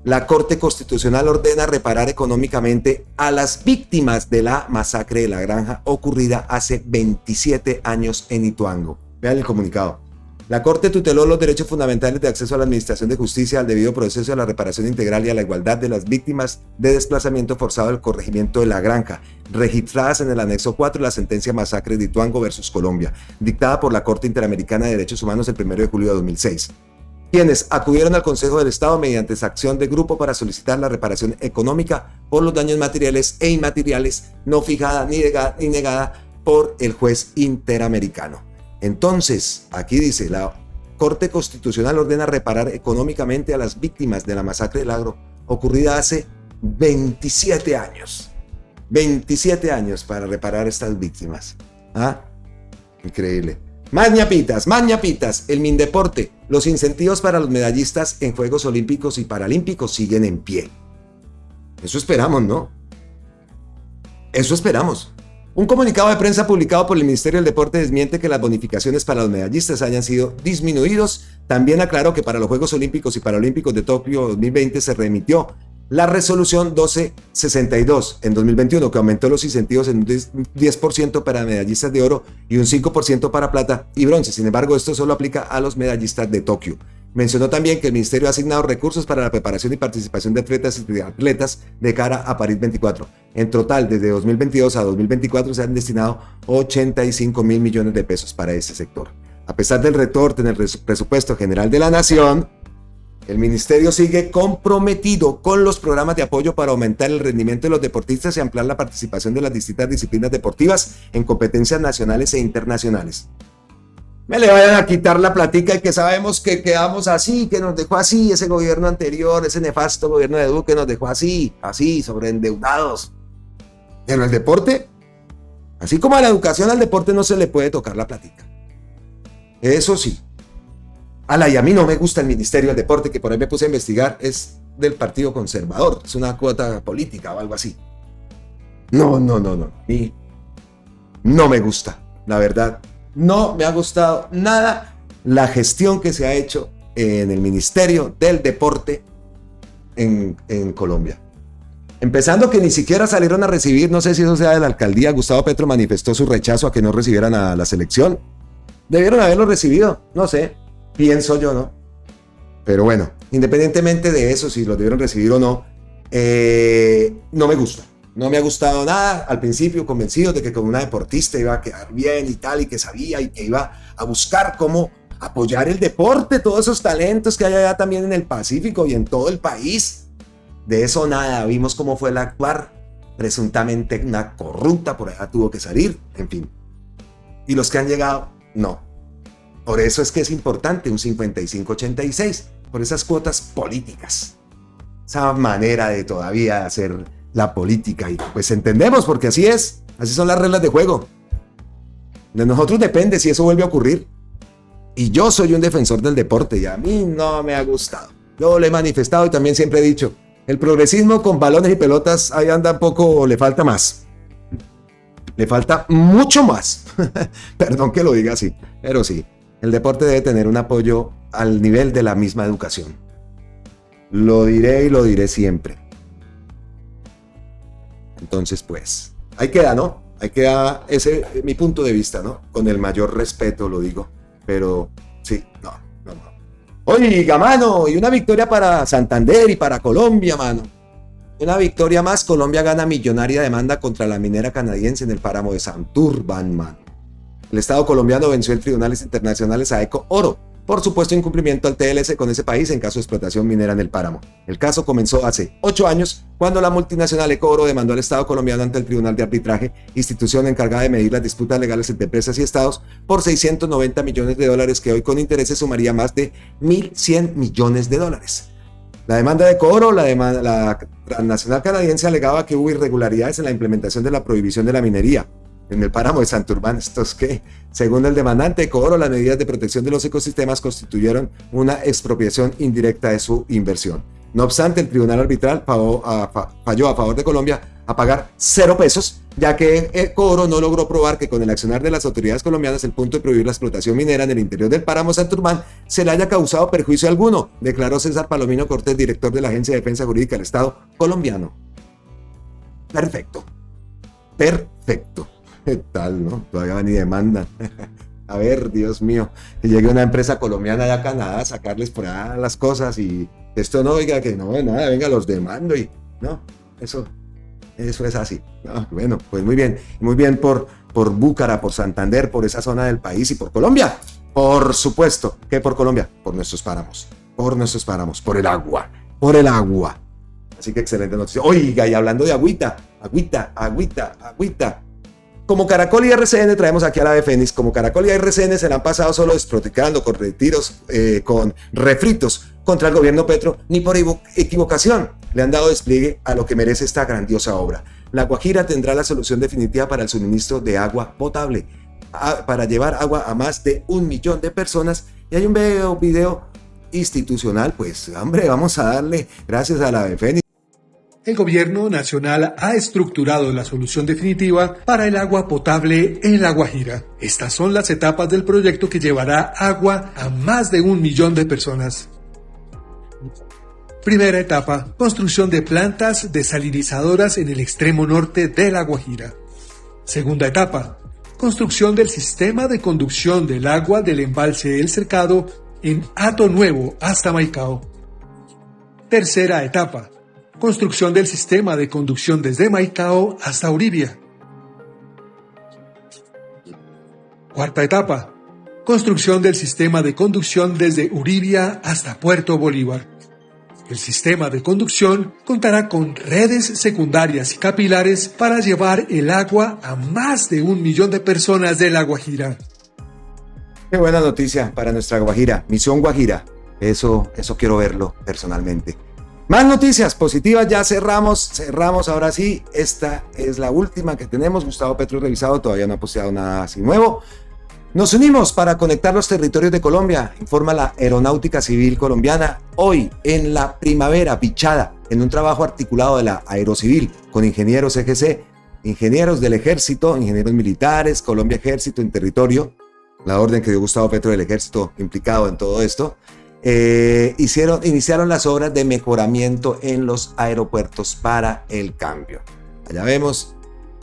La Corte Constitucional ordena reparar económicamente a las víctimas de la masacre de La Granja ocurrida hace 27 años en Ituango. Vean el comunicado. La Corte tuteló los derechos fundamentales de acceso a la administración de justicia, al debido proceso, a la reparación integral y a la igualdad de las víctimas de desplazamiento forzado del corregimiento de La Granja, registradas en el anexo 4 de la sentencia Masacre de Ituango versus Colombia, dictada por la Corte Interamericana de Derechos Humanos el 1 de julio de 2006. Quienes acudieron al Consejo del Estado mediante acción de grupo para solicitar la reparación económica por los daños materiales e inmateriales no fijada ni negada por el juez interamericano. Entonces, aquí dice: la Corte Constitucional ordena reparar económicamente a las víctimas de la masacre del Agro ocurrida hace 27 años. 27 años para reparar estas víctimas. ¿Ah? Increíble. Más ñapitas. El Mindeporte. Los incentivos para los medallistas en Juegos Olímpicos y Paralímpicos siguen en pie. Eso esperamos, ¿no? Eso esperamos. Un comunicado de prensa publicado por el Ministerio del Deporte desmiente que las bonificaciones para los medallistas hayan sido disminuidos. También aclaró que para los Juegos Olímpicos y Paralímpicos de Tokio 2020 se remitió la resolución 1262 en 2021, que aumentó los incentivos en un 10% para medallistas de oro y un 5% para plata y bronce. Sin embargo, esto solo aplica a los medallistas de Tokio. Mencionó también que el ministerio ha asignado recursos para la preparación y participación de atletas y atletas de cara a París 24. En total, desde 2022 a 2024 se han destinado 85 mil millones de pesos para ese sector. A pesar del recorte en el presupuesto general de la Nación, el ministerio sigue comprometido con los programas de apoyo para aumentar el rendimiento de los deportistas y ampliar la participación de las distintas disciplinas deportivas en competencias nacionales e internacionales. Me le vayan a quitar la platica y que sabemos que quedamos así, que nos dejó así ese gobierno anterior, ese nefasto gobierno de Duque nos dejó así, sobreendeudados. Pero el deporte, así como a la educación, al deporte no se le puede tocar la platica. Eso sí. Y a mí no me gusta el Ministerio del Deporte, que por ahí me puse a investigar, es del Partido Conservador, es una cuota política o algo así. No. Y no me gusta, la verdad. No me ha gustado nada la gestión que se ha hecho en el Ministerio del Deporte en Colombia. Empezando que ni siquiera salieron a recibir, no sé si eso sea de la alcaldía, Gustavo Petro manifestó su rechazo a que no recibieran a la selección. Debieron haberlo recibido, no sé. Pienso yo, ¿no? Pero bueno, independientemente de eso, si lo debieron recibir o no, no me gusta. No me ha gustado nada. Al principio convencido de que como una deportista iba a quedar bien y tal, y que sabía y que iba a buscar cómo apoyar el deporte, todos esos talentos que hay allá también en el Pacífico y en todo el país. De eso nada, vimos cómo fue el actuar. Presuntamente una corrupta por allá tuvo que salir, en fin. Y los que han llegado, no. Por eso es que es importante un 55-86, por esas cuotas políticas, esa manera de todavía hacer la política, y pues entendemos porque así es, así son las reglas de juego. De nosotros depende si eso vuelve a ocurrir. Y yo soy un defensor del deporte y a mí no me ha gustado. Yo lo he manifestado y también siempre he dicho, el progresismo con balones y pelotas ahí anda un poco, le falta más. Le falta mucho más. Perdón que lo diga así, pero sí. El deporte debe tener un apoyo al nivel de la misma educación. Lo diré y lo diré siempre. Entonces, pues, ahí queda, ¿no? Ahí queda ese mi punto de vista, ¿no? Con el mayor respeto lo digo. Pero, sí, no. Oiga, mano, y una victoria para Santander y para Colombia, mano. Una victoria más, Colombia gana millonaria demanda contra la minera canadiense en el páramo de Santurban, man. El Estado colombiano venció en tribunales internacionales a Eco Oro por supuesto incumplimiento al TLC con ese país en caso de explotación minera en el páramo. El caso comenzó hace 8 años cuando la multinacional Eco Oro demandó al Estado colombiano ante el Tribunal de Arbitraje, institución encargada de medir las disputas legales entre empresas y estados, por $690 millones que hoy con intereses sumaría más de 1.100 millones de dólares. La demanda de Eco Oro, la transnacional canadiense alegaba que hubo irregularidades en la implementación de la prohibición de la minería en el páramo de Santurban. ¿Esto es qué? Según el demandante Eco Oro, las medidas de protección de los ecosistemas constituyeron una expropiación indirecta de su inversión. No obstante, el tribunal arbitral falló a favor de Colombia a pagar 0 pesos, ya que Eco Oro no logró probar que con el accionar de las autoridades colombianas el punto de prohibir la explotación minera en el interior del páramo Santurban se le haya causado perjuicio alguno, declaró César Palomino Cortés, director de la Agencia de Defensa Jurídica del Estado colombiano. Perfecto. ¿Qué tal, no? Todavía van y demandan. A ver, Dios mío, que llegue una empresa colombiana allá a Canadá a sacarles por allá las cosas y esto no, oiga, que no, nada, venga, los demando y no, eso es así. No, bueno, pues muy bien por Búcara, por Santander, por esa zona del país y por Colombia. Por supuesto, que por Colombia, por nuestros páramos, por el agua. Así que excelente noticia. Oiga, y hablando de agüita. Como Caracol y RCN traemos aquí a la de Fénix, como Caracol y RCN se la han pasado solo desproticando con retiros, con refritos contra el gobierno Petro, ni por equivocación le han dado despliegue a lo que merece esta grandiosa obra. La Guajira tendrá la solución definitiva para el suministro de agua potable, para llevar agua a más de 1 millón de personas. Y hay un video institucional, pues hombre, vamos a darle gracias a la de Fénix. El gobierno nacional ha estructurado la solución definitiva para el agua potable en La Guajira. Estas son las etapas del proyecto que llevará agua a más de 1 millón de personas. Primera etapa, construcción de plantas desalinizadoras en el extremo norte de La Guajira. Segunda etapa, construcción del sistema de conducción del agua del embalse El Cercado en Hato Nuevo hasta Maicao. Tercera etapa, construcción del sistema de conducción desde Maicao hasta Uribia. Cuarta etapa, construcción del sistema de conducción desde Uribia hasta Puerto Bolívar. El sistema de conducción contará con redes secundarias y capilares para llevar el agua a más de 1 millón de personas de La Guajira. Qué buena noticia para nuestra Guajira, Misión Guajira. Eso quiero verlo personalmente. Más noticias positivas, ya cerramos ahora sí. Esta es la última que tenemos. Gustavo Petro revisado, todavía no ha posteado nada así nuevo. Nos unimos para conectar los territorios de Colombia, informa la Aeronáutica Civil colombiana, hoy en la primavera bichada, en un trabajo articulado de la Aerocivil con ingenieros EGC, ingenieros del Ejército, ingenieros militares, Colombia Ejército en territorio, la orden que dio Gustavo Petro del Ejército implicado en todo esto. Iniciaron las obras de mejoramiento en los aeropuertos para el cambio. Allá vemos,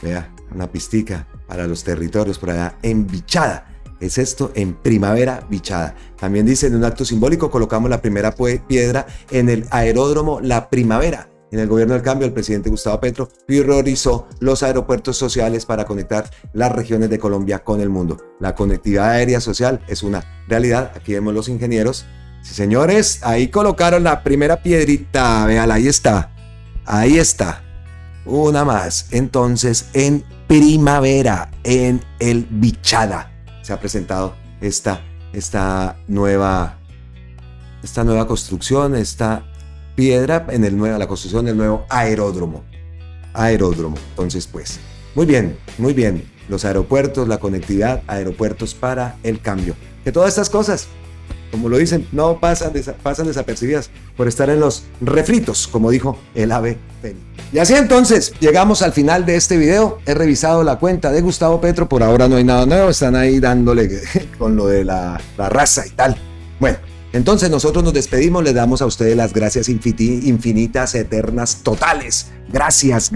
vea, una pistica para los territorios por allá en Bichada. Es esto en primavera bichada. También dice, en un acto simbólico colocamos la primera piedra en el aeródromo La Primavera. En el gobierno del cambio, el presidente Gustavo Petro priorizó los aeropuertos sociales para conectar las regiones de Colombia con el mundo. La conectividad aérea social es una realidad. Aquí vemos los ingenieros. Sí, señores, ahí colocaron la primera piedrita, véala, ahí está, una más. Entonces, en primavera, en el Bichada, se ha presentado esta nueva construcción, esta piedra en la construcción del nuevo aeródromo. Entonces, pues, muy bien, los aeropuertos, la conectividad, aeropuertos para el cambio. Que todas estas cosas, como lo dicen, no pasan desapercibidas por estar en los refritos, como dijo el ave Fénix. Y así entonces, llegamos al final de este video. He revisado la cuenta de Gustavo Petro, por ahora no hay nada nuevo, están ahí dándole con lo de la raza y tal. Bueno, entonces nosotros nos despedimos, les damos a ustedes las gracias infinitas, eternas, totales. Gracias.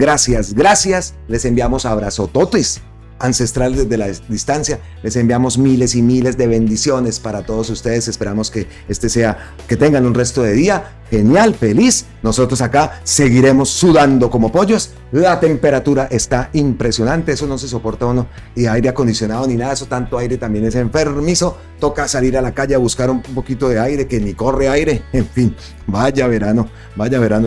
Les enviamos abrazototes. ancestral desde la distancia. Les enviamos miles y miles de bendiciones para todos ustedes. Esperamos que que tengan un resto de día genial, feliz. Nosotros acá seguiremos sudando como pollos. La temperatura está impresionante, eso no se soporta uno, y aire acondicionado ni nada, eso tanto aire también es enfermizo. Toca salir a la calle a buscar un poquito de aire, que ni corre aire. En fin, vaya verano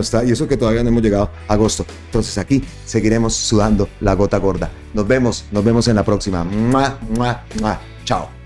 está, y eso que todavía no hemos llegado a agosto. Entonces aquí seguiremos sudando la gota gorda. Nos vemos en la próxima. ¡Mua, mua, mua! Chao.